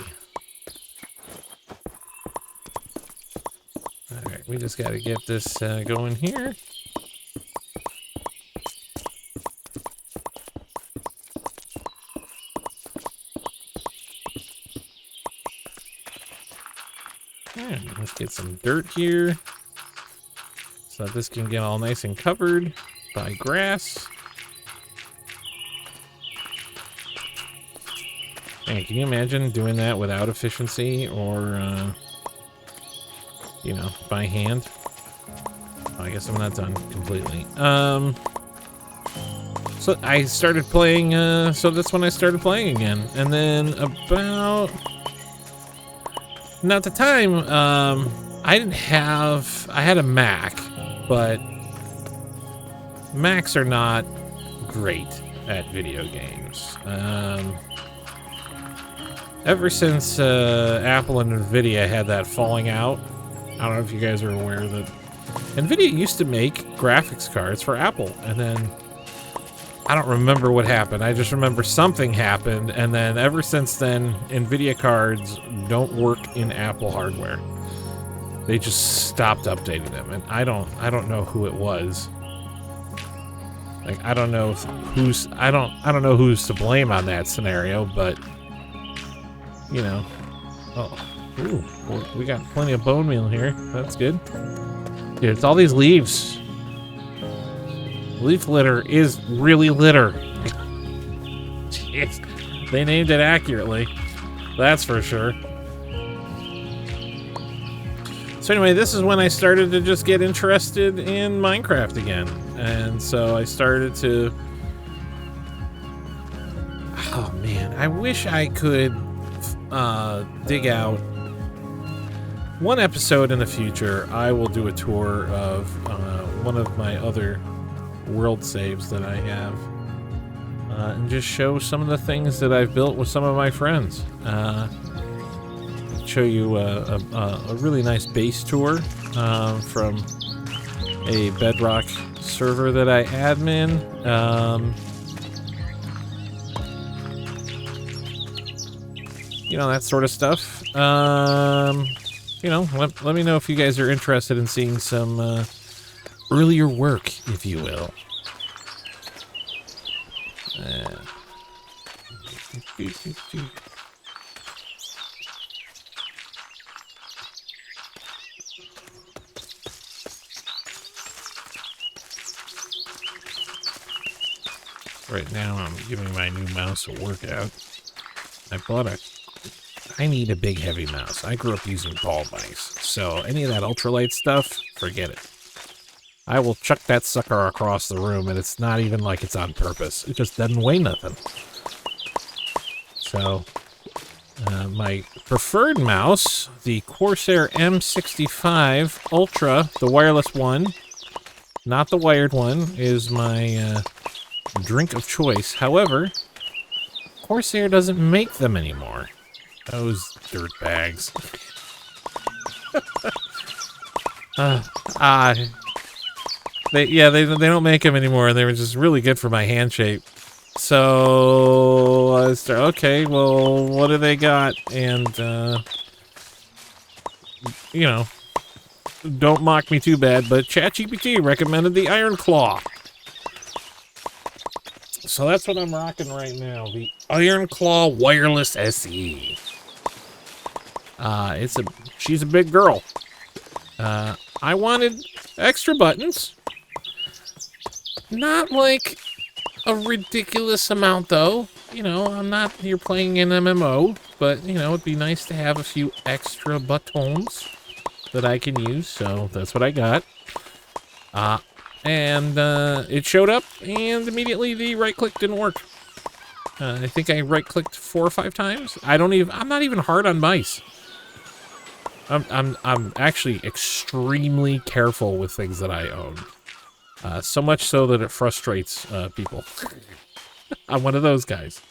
Alright, we just gotta get this going here. Let's get some dirt here so that this can get all nice and covered by grass. Man, can you imagine doing that without efficiency or, you know, by hand? I guess I'm not done completely. So I started playing, so that's when I started playing again. And then about... Now, at the time, I had a Mac, but Macs are not great at video games. Ever since Apple and Nvidia had that falling out, I don't know if you guys are aware that Nvidia used to make graphics cards for Apple, and then I don't remember what happened. I just remember something happened, and then ever since then, Nvidia cards don't work in Apple hardware. They just stopped updating them, and I don't know who it was. Like, I don't know who's to blame on that scenario, but you know. Oh, ooh, well, we got plenty of bone meal here. That's good. Dude, it's all these leaves. Leaf litter is really litter. Jeez. They named it accurately. That's for sure. So anyway, this is when I started to just get interested in Minecraft again. And so I started to... Oh man, I wish I could dig out one episode in the future. I will do a tour of one of my other world saves that I have, and just show some of the things that I've built with some of my friends. Show you a really nice base tour from a Bedrock server that I admin. You know, that sort of stuff. You know, let me know if you guys are interested in seeing some earlier work, if you will. Right now, I'm giving my new mouse a workout. I need a big, heavy mouse. I grew up using ball mice, so any of that ultralight stuff, forget it. I will chuck that sucker across the room, and it's not even like it's on purpose. It just doesn't weigh nothing. So, my preferred mouse, the Corsair M65 Ultra, the wireless one, not the wired one, is my drink of choice. However, Corsair doesn't make them anymore. Those dirt bags. They don't make them anymore. They were just really good for my hand shape. So I start, okay, well, what do they got? And you know, don't mock me too bad, but ChatGPT recommended the Iron Claw. So that's what I'm rocking right now, the Iron Claw Wireless SE. She's a big girl. I wanted extra buttons. Not like a ridiculous amount, though. You know, I'm not here playing an MMO, but, you know, it'd be nice to have a few extra buttons that I can use, so that's what I got. And it showed up, and immediately the right-click didn't work. I think I right-clicked 4 or 5 times. I'm not even hard on mice. I'm actually extremely careful with things that I own. So much so that it frustrates people. I'm one of those guys.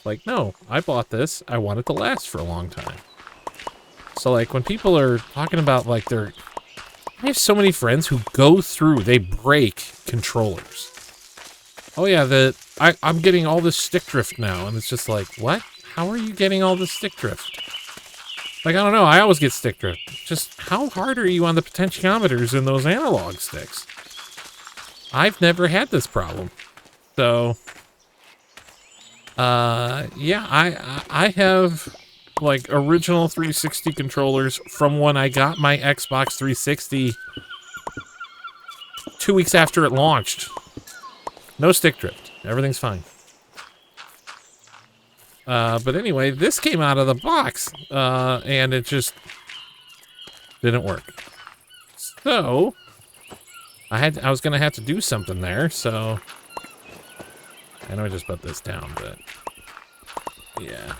Like, no, I bought this. I want it to last for a long time. So, like, when people are talking about, like, I have so many friends who they break controllers. Oh, yeah, I'm getting all this stick drift now. And it's just like, what? How are you getting all this stick drift? Like, I don't know. I always get stick drift. Just how hard are you on the potentiometers in those analog sticks? I've never had this problem. So, yeah, I have, like, original 360 controllers from when I got my Xbox 360 2 weeks after it launched. No stick drift. Everything's fine. But anyway, this came out of the box, and it just didn't work. So, I was gonna have to do something there, so I know I just put this down, but yeah.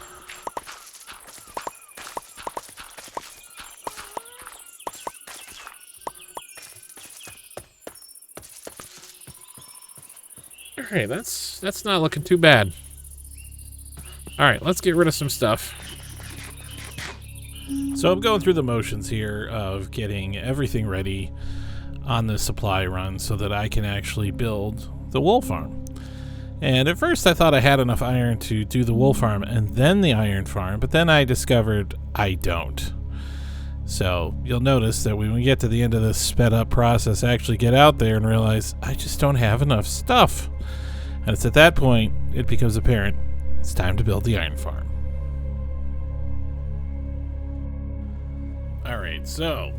Alright, that's not looking too bad. Alright, let's get rid of some stuff. So I'm going through the motions here of getting everything ready on the supply run so that I can actually build the wool farm. And at first I thought I had enough iron to do the wool farm and then the iron farm, but then I discovered I don't. So you'll notice that when we get to the end of this sped up process, I actually get out there and realize I just don't have enough stuff. And it's at that point it becomes apparent it's time to build the iron farm. Alright, so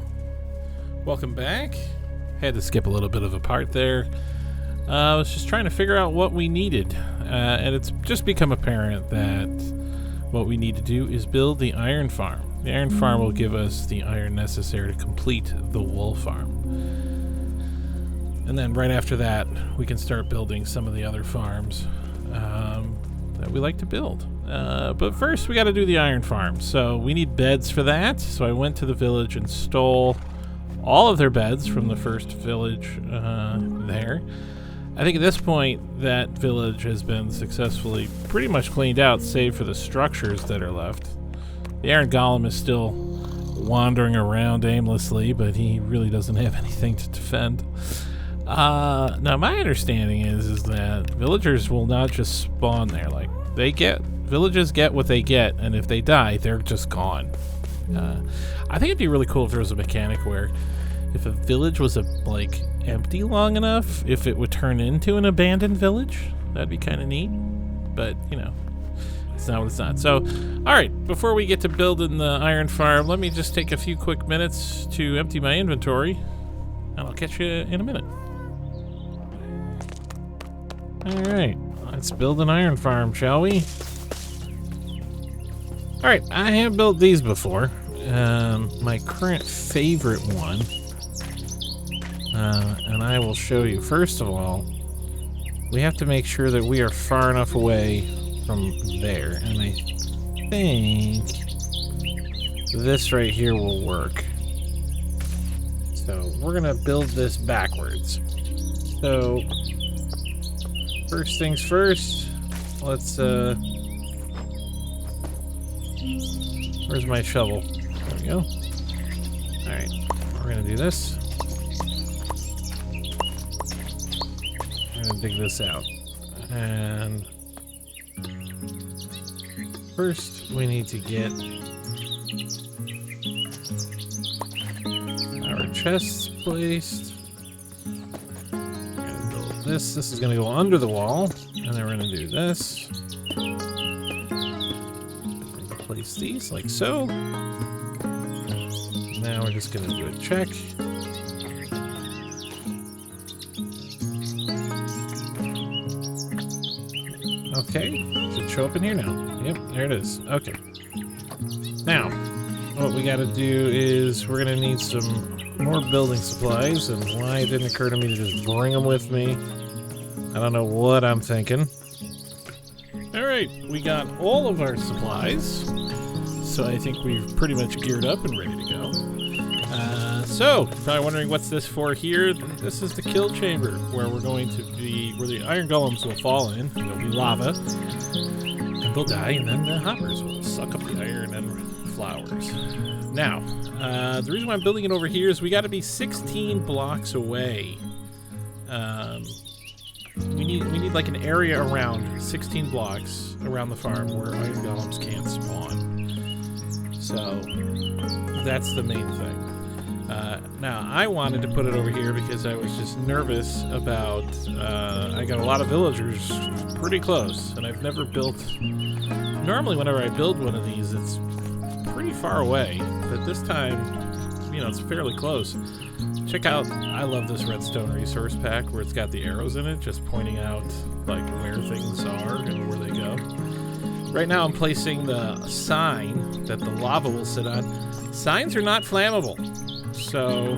welcome back. Had to skip a little bit of a part there. I was just trying to figure out what we needed. And it's just become apparent that what we need to do is build the iron farm. The iron farm will give us the iron necessary to complete the wool farm. And then right after that, we can start building some of the other farms that we like to build. But first, we got to do the iron farm. So we need beds for that. So I went to the village and stole all of their beds from the first village there. I think at this point that village has been successfully pretty much cleaned out, save for the structures that are left. The iron golem is still wandering around aimlessly, but he really doesn't have anything to defend. Now my understanding is that villagers will not just spawn there. Like, villages get what they get, and if they die, they're just gone. I think it'd be really cool if there was a mechanic where if a village was empty long enough, if it would turn into an abandoned village. That'd be kind of neat, but you know, it's not what it's not. So, alright, before we get to building the iron farm, let me just take a few quick minutes to empty my inventory, and I'll catch you in a minute. Alright, let's build an iron farm, shall we? Alright, I have built these before. My current favorite one, and I will show you. First of all, we have to make sure that we are far enough away from there, and I think this right here will work. So we're gonna build this backwards. So first things first, let's where's my shovel? There we go. Alright, we're gonna do this. I'm gonna dig this out. And first we need to get our chests placed. We're gonna build this. This is gonna go under the wall. And then we're gonna do this. Place these like so. Now we're just gonna do a check. Okay, should show up in here now. Yep, there it is. Okay. Now, what we gotta do is we're gonna need some more building supplies, and why it didn't occur to me to just bring them with me, I don't know what I'm thinking. Alright, we got all of our supplies, so I think we've pretty much geared up and ready to go. So, probably wondering what's this for here. This is the kill chamber, where we're going to be, where the iron golems will fall in. There'll be lava, and they'll die, and then the hoppers will suck up the iron and flowers. Now, the reason why I'm building it over here is we got to be 16 blocks away. We need like an area around 16 blocks around the farm where iron golems can't spawn. So that's the main thing. Now I wanted to put it over here because I was just nervous about. I got a lot of villagers pretty close, and I've never built. Normally, whenever I build one of these, it's pretty far away, but this time, you know, it's fairly close. Check out, I love this redstone resource pack where it's got the arrows in it, just pointing out like where things are and where they go. Right now I'm placing the sign that the lava will sit on. Signs are not flammable. So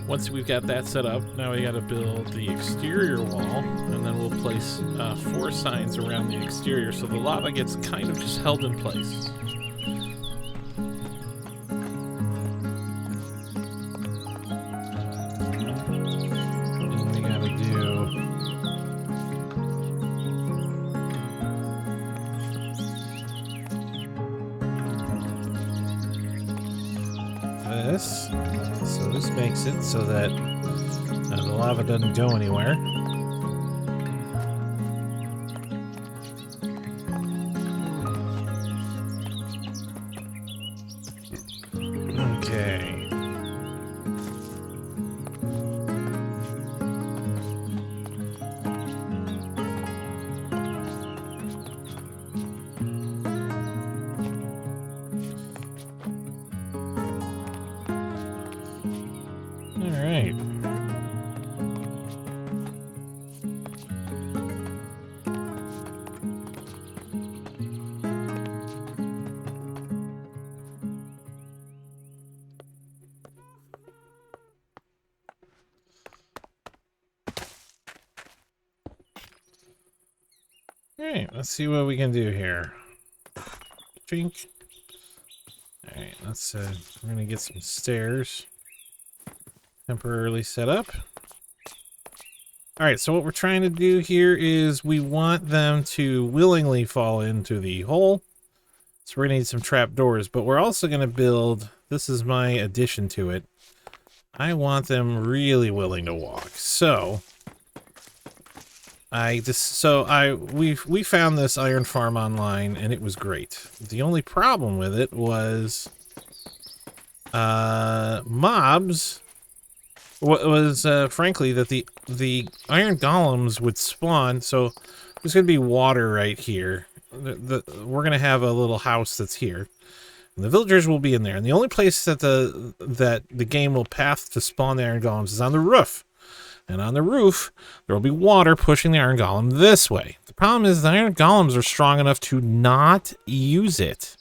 once we've got that set up, now we gotta build the exterior wall, and then we'll place 4 signs around the exterior so the lava gets kind of just held in place. This, so this makes it so that the lava doesn't go anywhere. Okay. Alright. Alright, let's see what we can do here. Drink. Alright, let's we're gonna get some stairs temporarily set up. Alright, so what we're trying to do here is we want them to willingly fall into the hole. So we're gonna need some trap doors, but we're also gonna build, this is my addition to it, I want them really willing to walk. So we found this iron farm online and it was great. The only problem with it was mobs was frankly that the iron golems would spawn. So there's gonna be water right here. We're gonna have a little house that's here, and the villagers will be in there. And the only place that the game will path to spawn the iron golems is on the roof. And on the roof, there will be water pushing the iron golem this way. The problem is the iron golems are strong enough to not use it.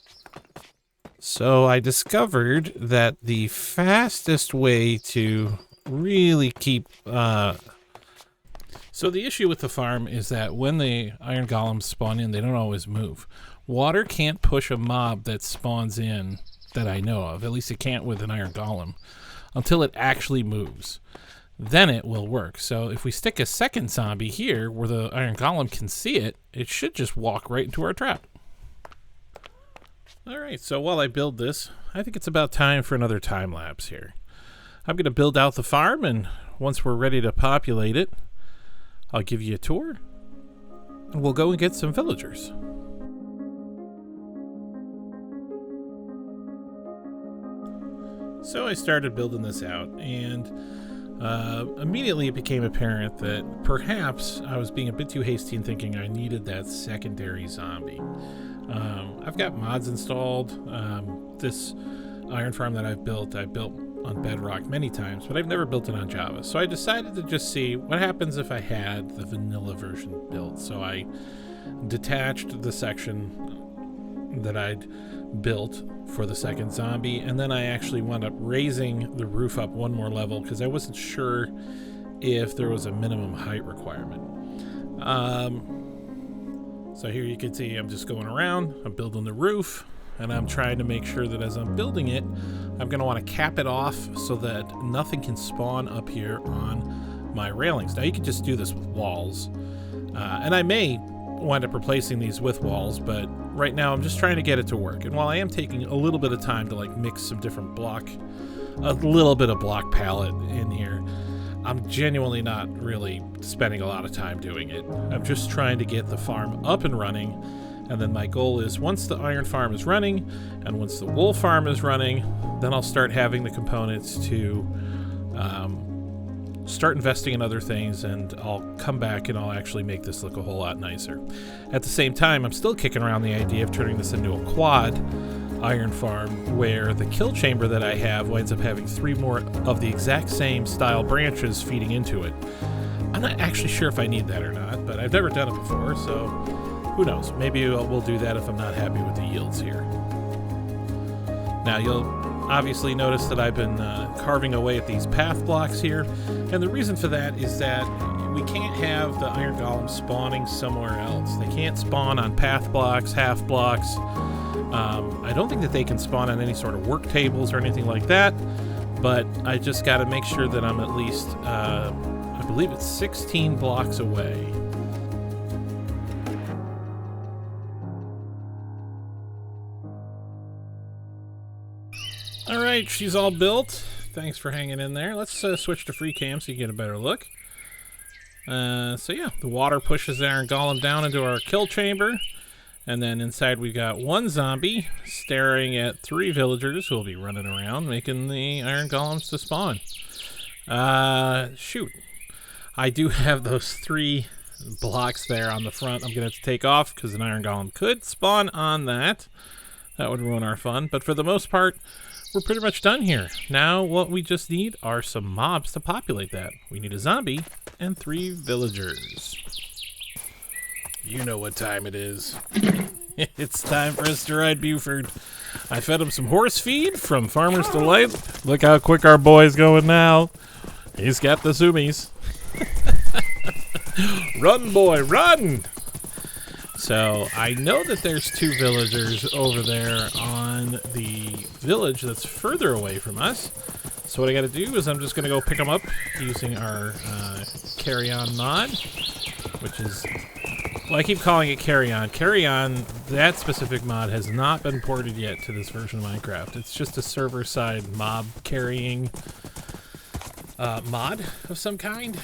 So I discovered that the fastest way to really keep... So the issue with the farm is that when the iron golems spawn in, they don't always move. Water can't push a mob that spawns in that I know of. At least it can't with an iron golem until it actually moves. Then it will work. So if we stick a second zombie here where the iron golem can see it, it should just walk right into our trap. Alright, so while I build this, I think it's about time for another time lapse here. I'm going to build out the farm, and once we're ready to populate it, I'll give you a tour, and we'll go and get some villagers. So I started building this out, and immediately it became apparent that perhaps I was being a bit too hasty in thinking I needed that secondary zombie. I've got mods installed. This iron farm that I've built on Bedrock many times, but I've never built it on Java. So I decided to just see what happens if I had the vanilla version built. So I detached the section that I'd built for the second zombie, and then I actually wound up raising the roof up one more level because I wasn't sure if there was a minimum height requirement. So here you can see I'm just going around, I'm building the roof, and I'm trying to make sure that as I'm building it, I'm going to want to cap it off so that nothing can spawn up here on my railings. Now you can just do this with walls, and I may wind up replacing these with walls, but right now I'm just trying to get it to work. And while I am taking a little bit of time to like mix some different a little bit of block palette in here, I'm genuinely not really spending a lot of time doing it. I'm just trying to get the farm up and running, and then my goal is once the iron farm is running and once the wool farm is running, then I'll start having the components to start investing in other things, and I'll come back and I'll actually make this look a whole lot nicer. At the same time, I'm still kicking around the idea of turning this into a quad iron farm where the kill chamber that I have winds up having 3 more of the exact same style branches feeding into it. I'm not actually sure if I need that or not, but I've never done it before, so who knows? Maybe we'll do that if I'm not happy with the yields here. Now you'll obviously notice that I've been carving away at these path blocks here, and the reason for that is that we can't have the iron golems spawning somewhere else. They can't spawn on path blocks, half blocks. I don't think that they can spawn on any sort of work tables or anything like that, but I just got to make sure that I'm at least, I believe it's 16 blocks away. Alright, she's all built. Thanks for hanging in there. Let's switch to free cam so you get a better look. So yeah, the water pushes the iron golem down into our kill chamber. And then inside we got 1 zombie staring at 3 villagers who will be running around making the iron golems to spawn. Shoot. I do have those 3 blocks there on the front I'm going to have to take off because an iron golem could spawn on that. That would ruin our fun. But for the most part, we're pretty much done here. Now what we just need are some mobs to populate that. We need a zombie and 3 villagers. You know what time it is. It's time for us to ride Buford. I fed him some horse feed from Farmer's Delight. Look how quick our boy's going now. He's got the zoomies. Run, boy, run! So I know that there's 2 villagers over there on the village that's further away from us. So what I gotta do is I'm just gonna go pick them up using our carry-on mod, which is... Well, I keep calling it carry-on. Carry-on, that specific mod has not been ported yet to this version of Minecraft. It's just a server-side mob carrying mod of some kind.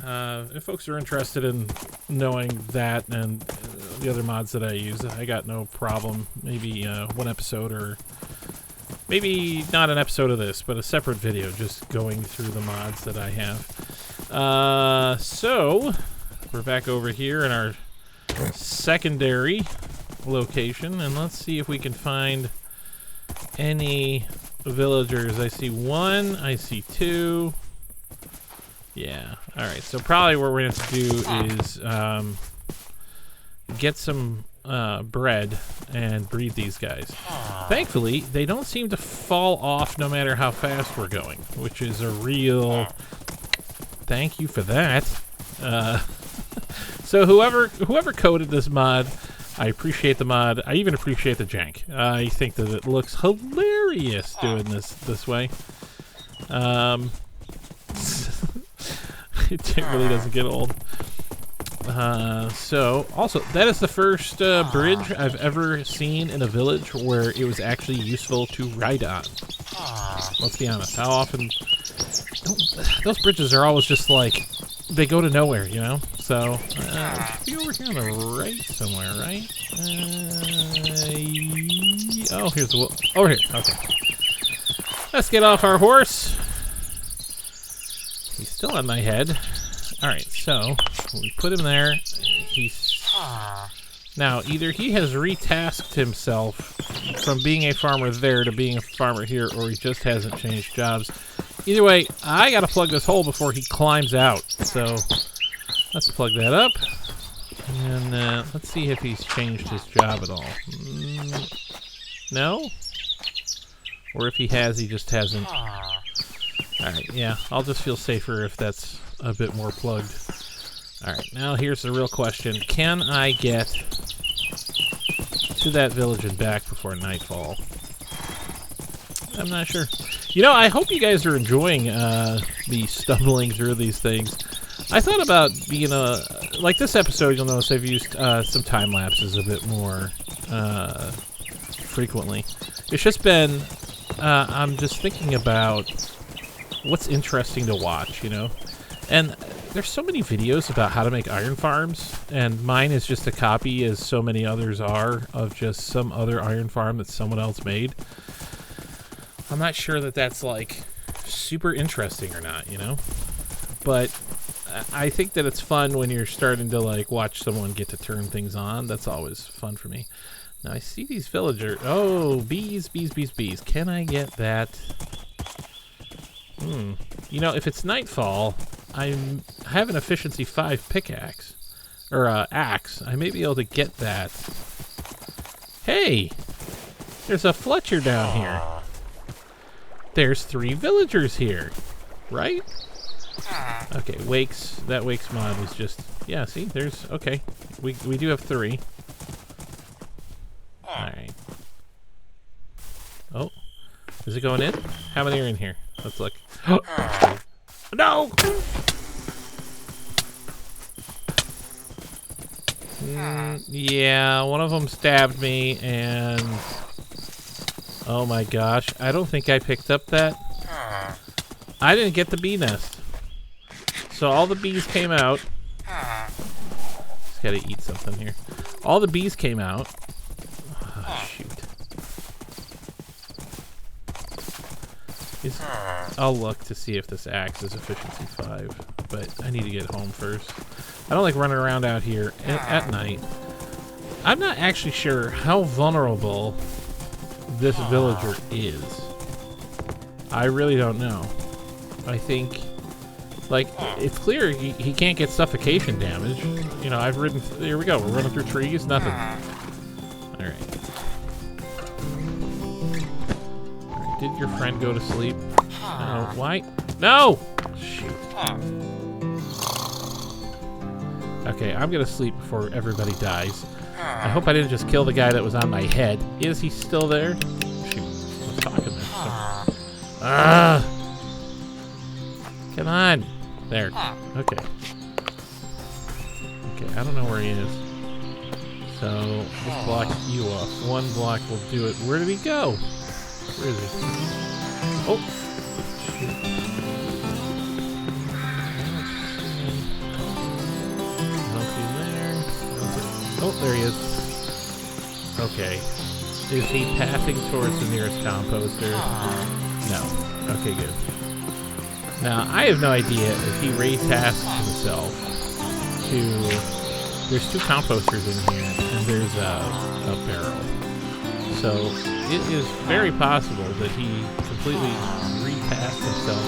If folks are interested in knowing that and the other mods that I use, I got no problem. Maybe 1 episode, or maybe not an episode of this, but a separate video just going through the mods that I have. So we're back over here in our secondary location, and let's see if we can find any villagers. I see 1, I see 2. Yeah. All right. So probably what we're going to do is get some bread and breed these guys. Thankfully, they don't seem to fall off no matter how fast we're going, which is a real thank you for that. So whoever coded this mod, I appreciate the mod. I even appreciate the jank. I think that it looks hilarious doing this way. It really doesn't get old. So, also, that is the first bridge I've ever seen in a village where it was actually useful to ride on. Let's be honest. How often... Those bridges are always just like... They go to nowhere, you know? So, let's be over here on the right somewhere, right? Oh, here's the... Over here. Okay. Let's get off our horse. He's still on my head. Alright, so we put him there. He's now either he has retasked himself from being a farmer there to being a farmer here, or he just hasn't changed jobs. Either way, I gotta plug this hole before he climbs out. So let's plug that up. And let's see if he's changed his job at all. No? Or if he has, he just hasn't. Alright, yeah, I'll just feel safer if that's a bit more plugged. Alright, now here's the real question. Can I get to that village and back before nightfall? I'm not sure. You know, I hope you guys are enjoying me stumbling through these things. I thought about being like this episode, you'll notice I've used some time lapses a bit more frequently. It's just been, I'm just thinking about what's interesting to watch, you know? And there's so many videos about how to make iron farms, and mine is just a copy, as so many others are, of just some other iron farm that someone else made. I'm not sure that that's, like, super interesting or not, you know? But I think that it's fun when you're starting to, like, watch someone get to turn things on. That's always fun for me. Now, I see these villagers. Oh, bees, bees, bees, bees. Can I get that? You know, if it's nightfall, I have an efficiency 5 pickaxe. Or, axe. I may be able to get that. Hey! There's a Fletcher down here. There's 3 villagers here. Right? Okay, Wakes. That Wakes mod was just... Yeah, see? There's... Okay. We do have 3. Alright. Oh. Is it going in? How many are in here? Let's look. No! Yeah, one of them stabbed me, and... Oh my gosh, I don't think I picked up that. I didn't get the bee nest. So all the bees came out. Just gotta eat something here. All the bees came out. Oh, shoot. I'll look to see if this axe is efficiency 5, but I need to get home first. I don't like running around out here at night. I'm not actually sure how vulnerable this villager is. I really don't know. I think, like, it's clear he can't get suffocation damage. You know, I've ridden... Here we go. We're running through trees. Nothing. Alright. Alright, did your friend go to sleep? No. Why? No! Shoot. Okay, I'm gonna sleep before everybody dies. I hope I didn't just kill the guy that was on my head. Is he still there? Shoot. I was talking there. Ah! Come on. There. Okay. Okay, I don't know where he is. So, let's block you off. One block will do it. Where did he go? Where is he? Oh! Shoot. I don't see him there. Oh, there he is. Okay. Is he passing towards the nearest composter? No. Okay, good. Now, I have no idea if he retasked himself to... There's 2 composters in here, and there's a barrel. So, it is very possible that he completely retasked himself.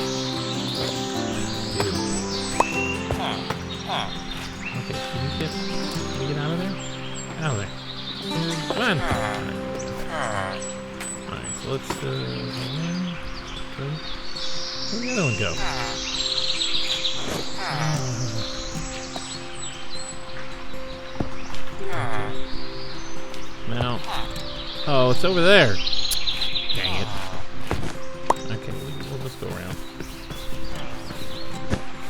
Dude. Can we get out of there? Out of there. Come on. Alright, so let's, where'd the other one go? Now, oh, it's over there. Dang it. Okay, we'll just go around.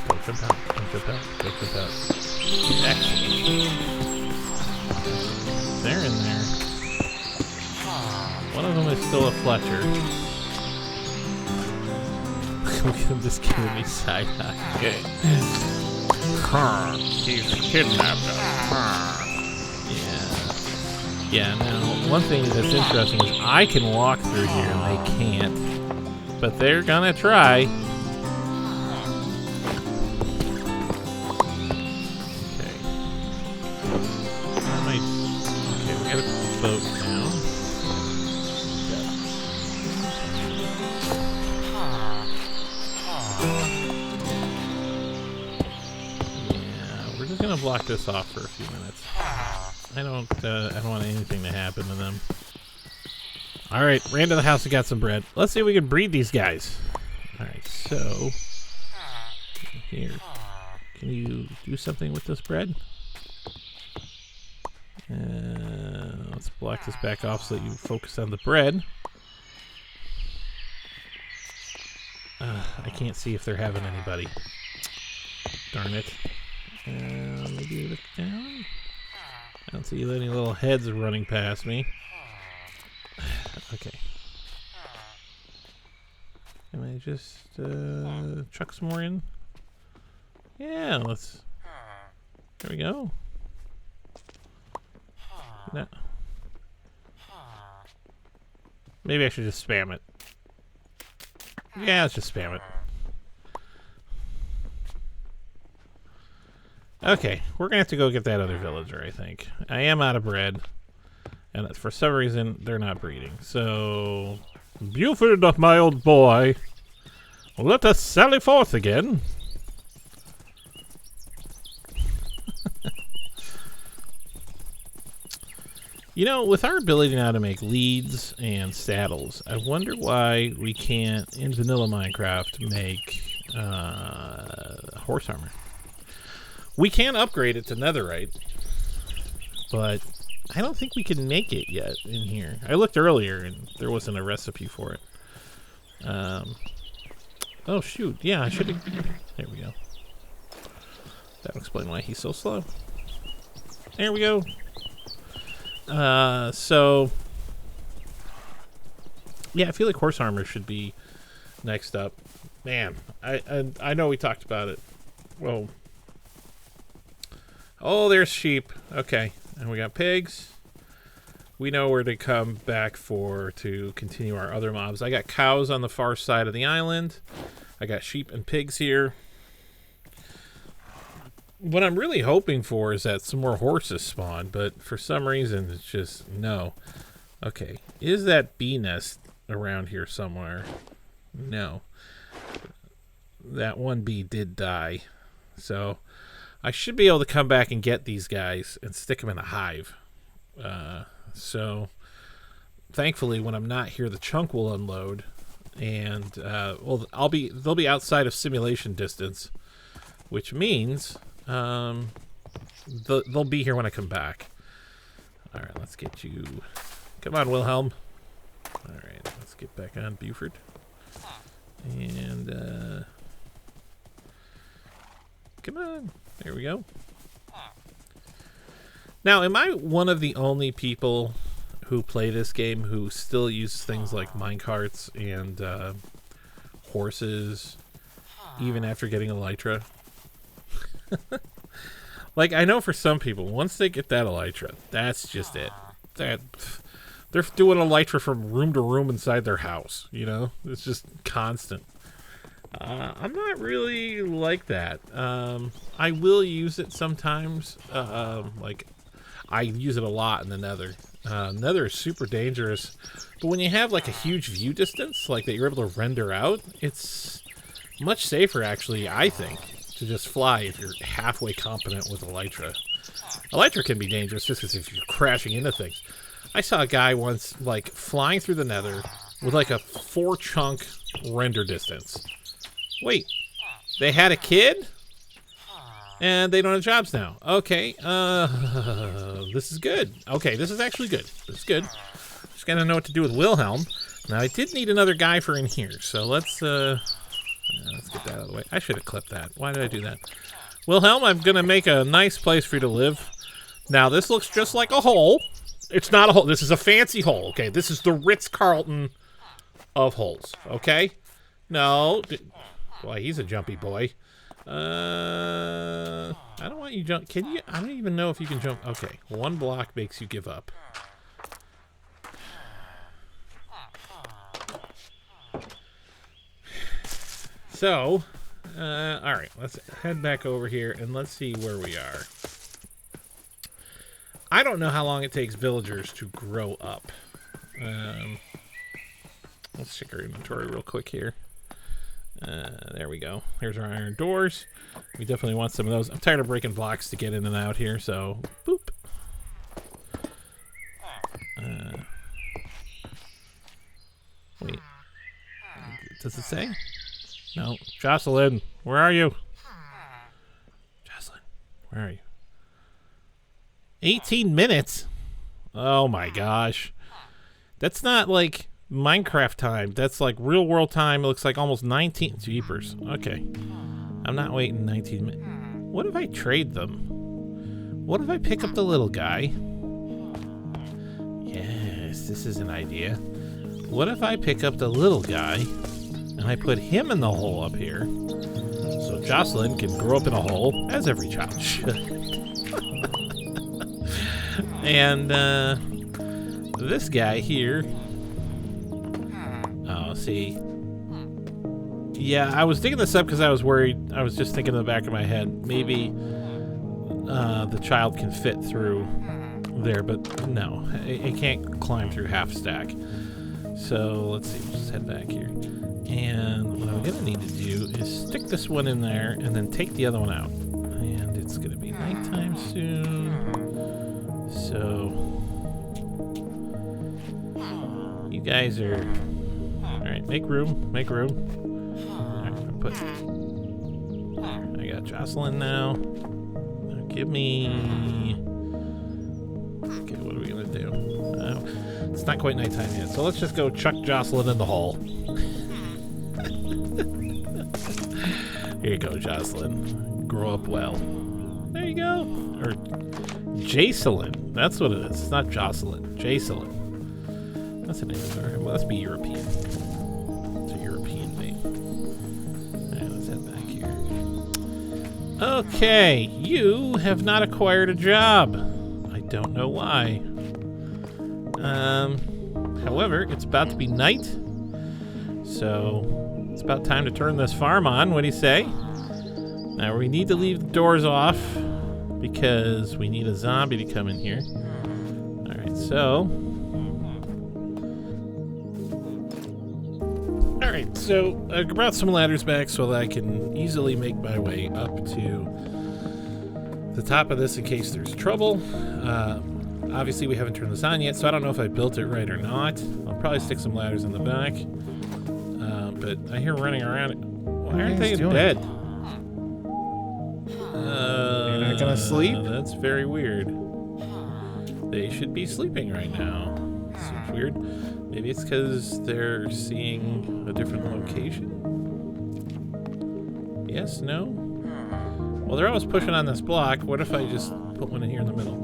Don't jump out, don't jump out, don't jump out. Actually, they're in there. One of them is still a Fletcher. Look at him just giving me side eye. Okay. He's kidnapped us. Yeah, now, one thing that's interesting is I can walk through here and they can't. But they're gonna try. Okay. Okay, we got a boat now. Yeah, we're just gonna block this off for a few minutes. I don't want anything to happen to them. Alright, ran to the house and got some bread. Let's see if we can breed these guys. Alright, so... Here. Can you do something with this bread? Let's block this back off so that you focus on the bread. I can't see if they're having anybody. Darn it. Maybe look down? I don't see any little heads running past me. Okay. Can I just chuck some more in? Yeah, let's... There we go. No. Maybe I should just spam it. Yeah, let's just spam it. Okay, we're gonna have to go get that other villager, I think. I am out of bread, and for some reason, they're not breeding. So, Buford, my old boy, let us sally forth again. You know, with our ability now to make leads and saddles, I wonder why we can't, in vanilla Minecraft, make horse armor. We can upgrade it to netherite, but I don't think we can make it yet in here. I looked earlier and there wasn't a recipe for it. Oh shoot, yeah, I should have... There we go. That'll explain why he's so slow. There we go. So... Yeah, I feel like horse armor should be next up. Man, I know we talked about it. Whoa. Oh, there's sheep. Okay, and we got pigs. We know where to come back to continue our other mobs. I got cows on the far side of the island. I got sheep and pigs here. What I'm really hoping for is that some more horses spawn, but for some reason it's just no. Okay, is that bee nest around here somewhere? No. That one bee did die, so I should be able to come back and get these guys and stick them in a hive. So thankfully, when I'm not here, the chunk will unload, and well, they'll be outside of simulation distance, which means they'll be here when I come back. All right, let's get you. Come on, Wilhelm. All right, let's get back on Buford, and come on. There we go. Now, am I one of the only people who play this game who still use things like minecarts and horses even after getting elytra? Like, I know for some people, once they get that elytra, that's just it. They're doing elytra from room to room inside their house, you know? It's just constant. I'm not really like that. I will use it sometimes. Like, I use it a lot in the nether. Nether is super dangerous. But when you have, like, a huge view distance, like, that you're able to render out, it's much safer, actually, I think, to just fly if you're halfway competent with elytra. Electric can be dangerous just because if you're crashing into things. I saw a guy once, like, flying through the nether with, like, a 4-chunk render distance. Wait, they had a kid? And they don't have jobs now. Okay, this is good. Okay, this is actually good. This is good. Just gotta know what to do with Wilhelm. Now, I did need another guy for in here, so let's get that out of the way. I should have clipped that. Why did I do that? Wilhelm, I'm gonna make a nice place for you to live. Now, this looks just like a hole. It's not a hole. This is a fancy hole, okay? This is the Ritz-Carlton of holes, okay? No. Boy, he's a jumpy boy. I don't want you jump. Can you? I don't even know if you can jump. Okay, 1 block makes you give up. So, all right, let's head back over here and let's see where we are. I don't know how long it takes villagers to grow up. Let's check our inventory real quick here. There we go. Here's our iron doors. We definitely want some of those. I'm tired of breaking blocks to get in and out here, so boop. Wait. Does it say? No. Jocelyn, where are you? Jocelyn, where are you? 18 minutes? Oh my gosh. That's not like Minecraft time. That's like real world time. It looks like almost 19 jeepers. Okay. I'm not waiting 19 minutes. What if I trade them? What if I pick up the little guy? Yes, this is an idea. What if I pick up the little guy and I put him in the hole up here so Jocelyn can grow up in a hole, as every child should. And this guy here. Oh, see. Yeah, I was digging this up because I was worried. I was just thinking in the back of my head, maybe the child can fit through there, but no, it can't climb through half stack. So let's see, just head back here. And what I'm gonna need to do is stick this one in there and then take the other one out. And it's gonna be nighttime soon. So you guys are all right. Make room. Make room. All right, I got Jocelyn now. Now give me. Okay, what are we gonna do? It's not quite nighttime yet, so let's just go chuck Jocelyn in the hole. Here you go, Jocelyn. Grow up well. There you go. Or Jacelyn. That's what it is. It's not Jocelyn. Jacelyn. That's a name. Well, must be European. It's a European name. Alright, let's head back here. Okay, you have not acquired a job. I don't know why. However, it's about to be night. So, it's about time to turn this farm on. What do you say? Now, we need to leave the doors off because we need a zombie to come in here. Alright, so... Alright, so I brought some ladders back so that I can easily make my way up to the top of this in case there's trouble. Obviously, we haven't turned this on yet, so I don't know if I built it right or not. I'll probably stick some ladders in the back. But I hear running around. Why aren't they in bed? You're not gonna sleep? That's very weird. They should be sleeping right now. Seems weird. Maybe it's because they're seeing a different location? Yes, no? Well, they're always pushing on this block. What if I just put one in here in the middle?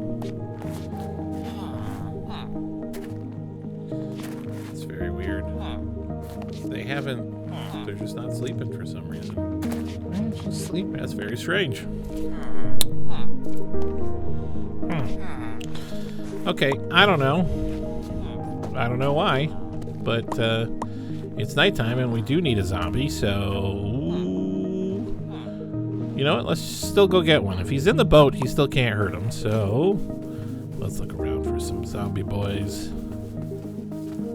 It's very weird. They haven't... They're just not sleeping for some reason. Why aren't you sleeping? That's very strange. Okay, I don't know. I don't know why, but it's nighttime and we do need a zombie, so... You know what? Let's still go get one. If he's in the boat, he still can't hurt him, so... Let's look around for some zombie boys.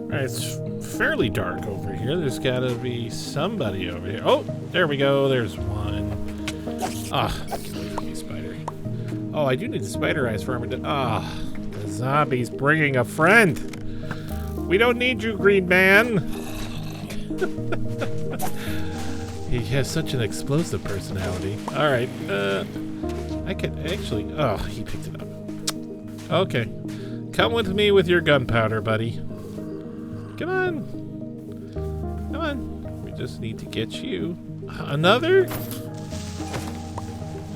Alright, it's fairly dark over here. There's gotta be somebody over here. Oh, there we go. There's one. Ah, get away from me, spider. Oh, I do need the spider eyes for armadillo. Ah, the zombie's bringing a friend. We don't need you, green man. He has such an explosive personality. All right, I could actually. Oh, he picked it up. Okay, come with me with your gunpowder, buddy. Come on, come on. We just need to get you another.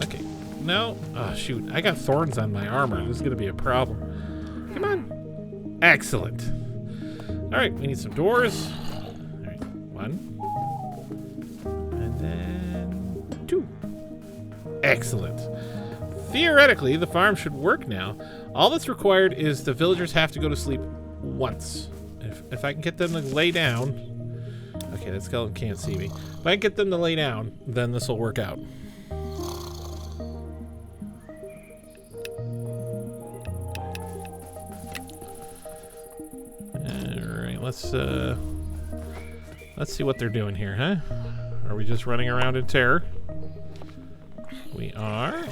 Okay, no. Oh shoot, I got thorns on my armor. This is gonna be a problem. Come on. Excellent. All right, we need some doors. All right, one. And then 2. Excellent. Theoretically, the farm should work now. All that's required is the villagers have to go to sleep once. If I can get them to lay down... Okay, that skeleton can't see me. If I can get them to lay down, then this will work out. Alright, let's see what they're doing here, huh? Are we just running around in terror? We are.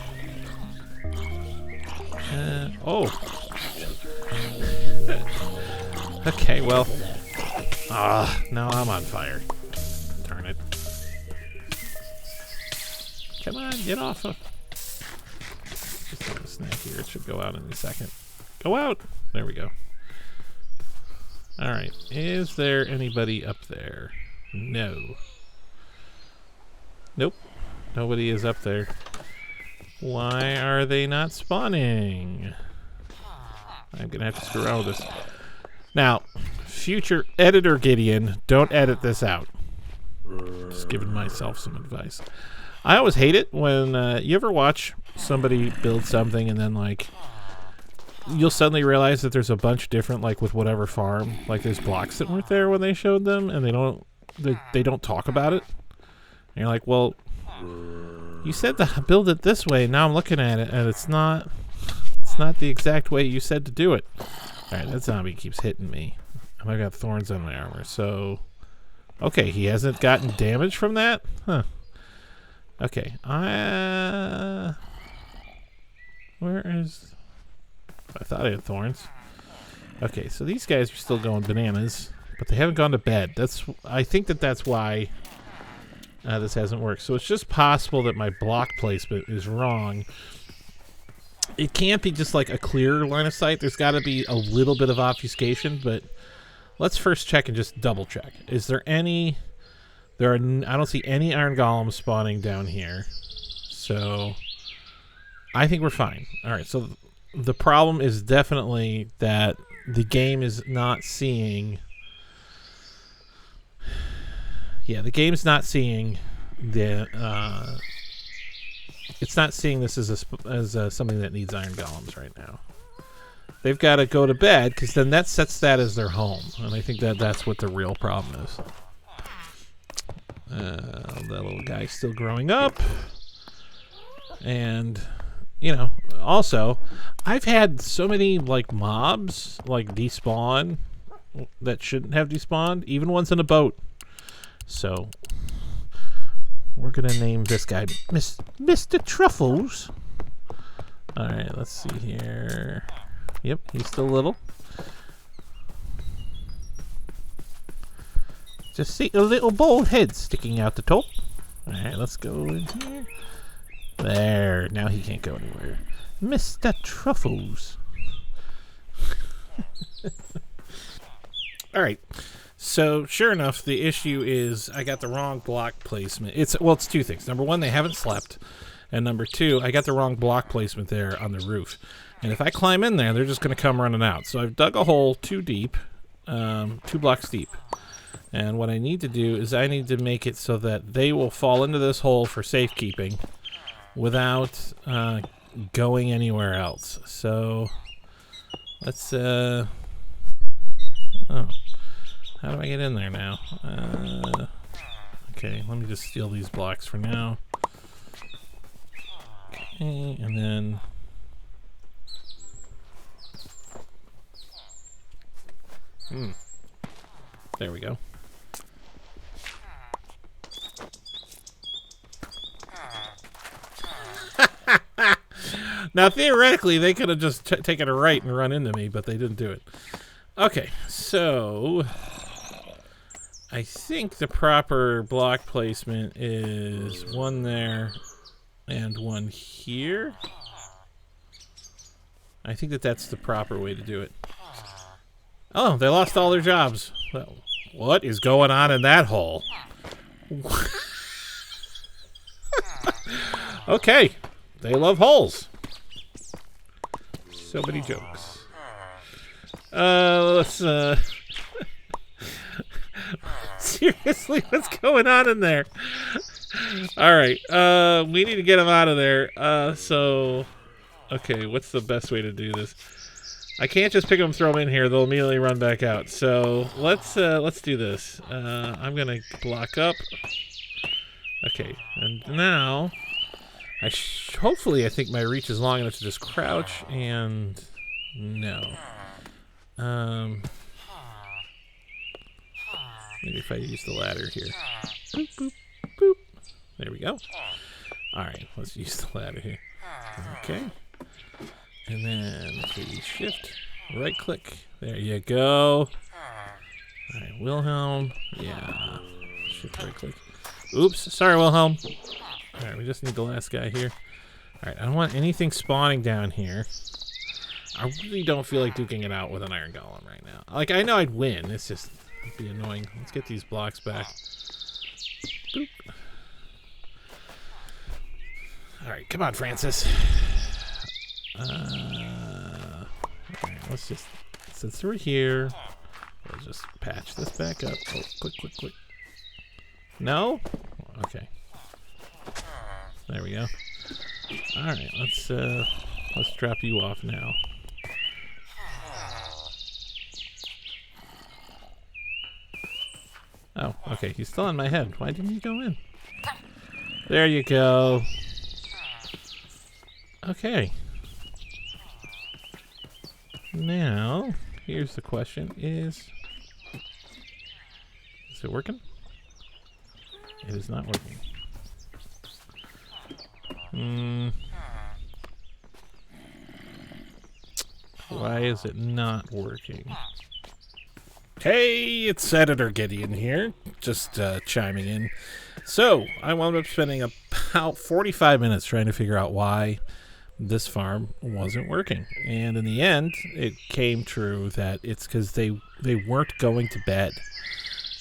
Oh. Okay, well. Now I'm on fire. Darn it. Come on, get off of. Just have a snack here. It should go out in a second. Go out! There we go. Alright, is there anybody up there? No. Nope. Nobody is up there. Why are they not spawning? I'm gonna have to screw around with this. Now, future editor Gideon, don't edit this out. Just giving myself some advice. I always hate it when you ever watch somebody build something and then like you'll suddenly realize that there's a bunch different, like with whatever farm, like there's blocks that weren't there when they showed them, and they don't talk about it. And you're like, well, you said to build it this way. Now I'm looking at it, and it's not the exact way you said to do it. All right, that zombie keeps hitting me, and I got thorns on my armor. So, okay, he hasn't gotten damage from that, huh? Okay, where is? I thought I had thorns. Okay, so these guys are still going bananas, but they haven't gone to bed. I think that's why this hasn't worked. So it's just possible that my block placement is wrong. It can't be just like a clear line of sight. There's got to be a little bit of obfuscation, but let's first check and just double check. Is there any... I don't see any iron golems spawning down here. So I think we're fine. All right, so the problem is definitely that the game is not seeing... Yeah, the game's not seeing the... it's not seeing this as something that needs iron golems right now. They've got to go to bed, because then that sets that as their home. And I think that's what the real problem is. That little guy's still growing up. And... You know, also, I've had so many, like, mobs, like, despawn that shouldn't have despawned, even ones in a boat. So, we're going to name this guy Mr. Truffles. Alright, let's see here. Yep, he's still little. Just see a little bald head sticking out the top. Alright, let's go in here. There, now he can't go anywhere. Mr. Truffles. Alright, so sure enough, the issue is I got the wrong block placement. It's two things. Number one, they haven't slept. And number two, I got the wrong block placement there on the roof. And if I climb in there, they're just going to come running out. So I've dug a hole 2 deep, 2 blocks deep. And what I need to do is I need to make it so that they will fall into this hole for safekeeping without going anywhere else. So let's oh, how do I get in there now? Okay, let me just steal these blocks for now. Okay, and then there we go. Now, theoretically, they could have just taken a right and run into me, but they didn't do it. Okay, so I think the proper block placement is one there and one here. I think that's the proper way to do it. Oh, they lost all their jobs. Well, what is going on in that hole? Okay, they love holes. So many jokes. Let's seriously, what's going on in there? All right, we need to get them out of there. Okay, what's the best way to do this? I can't just pick them, throw them in here. They'll immediately run back out. So let's do this. I'm gonna block up. Okay, and now hopefully I think my reach is long enough to just crouch and no. Maybe if I use the ladder here. Boop, boop, boop. There we go. All right, let's use the ladder here. Okay. And then maybe shift, right click. There you go. All right, Wilhelm. Yeah. Shift, right click. Oops, sorry, Wilhelm. All right, we just need the last guy here. All right, I don't want anything spawning down here. I really don't feel like duking it out with an iron golem right now. Like, I know I'd win. It's just, it'd be annoying. Let's get these blocks back. Boop. All right, come on, Francis. Okay, let's just, since we're here, we'll just patch this back up. Oh, quick, quick, quick. No? Okay. There we go. All right, let's drop you off now. Oh, okay, he's still on my head. Why didn't he go in? There you go. Okay. Now, here's the question, is it working? It is not working. Why is it not working? Hey, it's Senator Gideon here, just chiming in. So, I wound up spending about 45 minutes trying to figure out why this farm wasn't working. And in the end, it came true that it's because they weren't going to bed.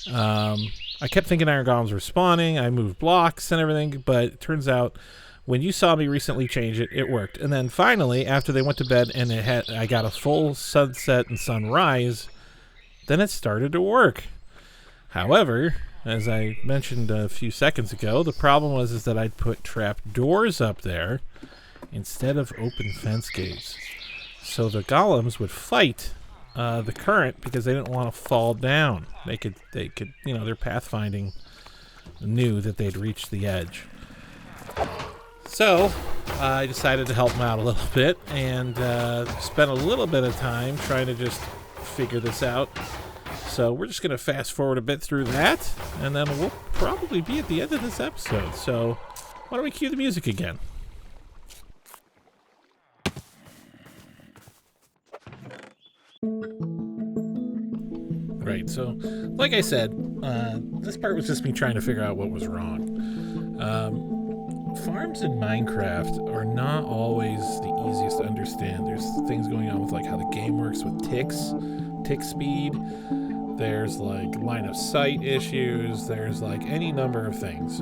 I kept thinking iron golems were spawning. I moved blocks and everything, but it turns out when you saw me recently change it, it worked. And then finally, after they went to bed and I got a full sunset and sunrise, then it started to work. However, as I mentioned a few seconds ago, the problem was that I'd put trap doors up there instead of open fence gates. So the golems would fight the current because they didn't want to fall down. They could, you know, their pathfinding knew that they'd reached the edge. So I decided to help them out a little bit and spent a little bit of time trying to just figure this out. So we're just going to fast forward a bit through that, and then we'll probably be at the end of this episode. So why don't we cue the music again? Right, so like I said, this part was just me trying to figure out what was wrong. Farms in Minecraft are not always the easiest to understand. There's things going on with like how the game works with tick speed. There's like line of sight issues. There's like any number of things.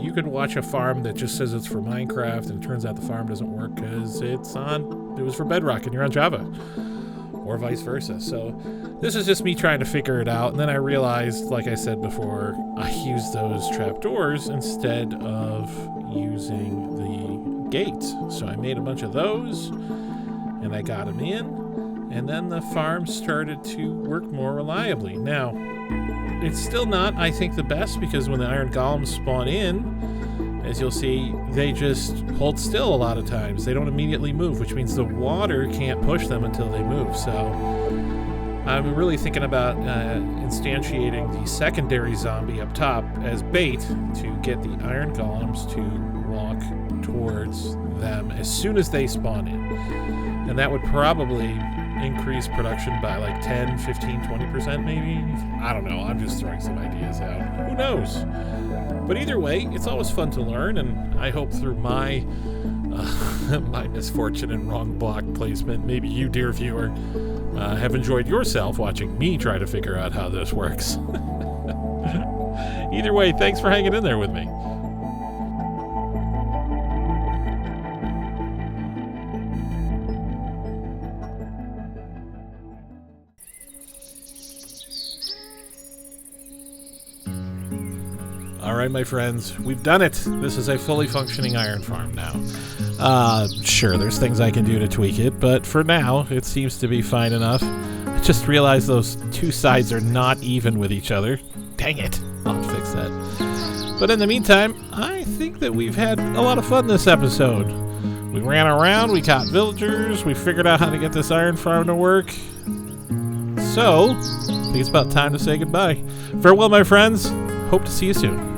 You could watch a farm that just says it's for Minecraft, and it turns out the farm doesn't work because it was for Bedrock and you're on Java, or vice versa. So this is just me trying to figure it out, and then I realized, like I said before, I used those trapdoors instead of using the gates. So I made a bunch of those, and I got them in. And then the farm started to work more reliably. Now, it's still not, I think, the best, because when the iron golems spawn in, as you'll see, they just hold still a lot of times. They don't immediately move, which means the water can't push them until they move. So I'm really thinking about instantiating the secondary zombie up top as bait to get the iron golems to walk towards them as soon as they spawn in. And that would probably increase production by like 10, 15, 20% maybe. I don't know. I'm just throwing some ideas out. Who knows? But either way, it's always fun to learn, and I hope through my my misfortune and wrong block placement, maybe you, dear viewer, have enjoyed yourself watching me try to figure out how this works. Either way, thanks for hanging in there with me. All right, my friends, we've done it. This is a fully functioning iron farm now. Sure, there's things I can do to tweak it, but for now, it seems to be fine enough. I just realized those two sides are not even with each other. Dang it. I'll fix that. But in the meantime, I think that we've had a lot of fun this episode. We ran around, we caught villagers, we figured out how to get this iron farm to work. So, I think it's about time to say goodbye. Farewell, my friends. Hope to see you soon.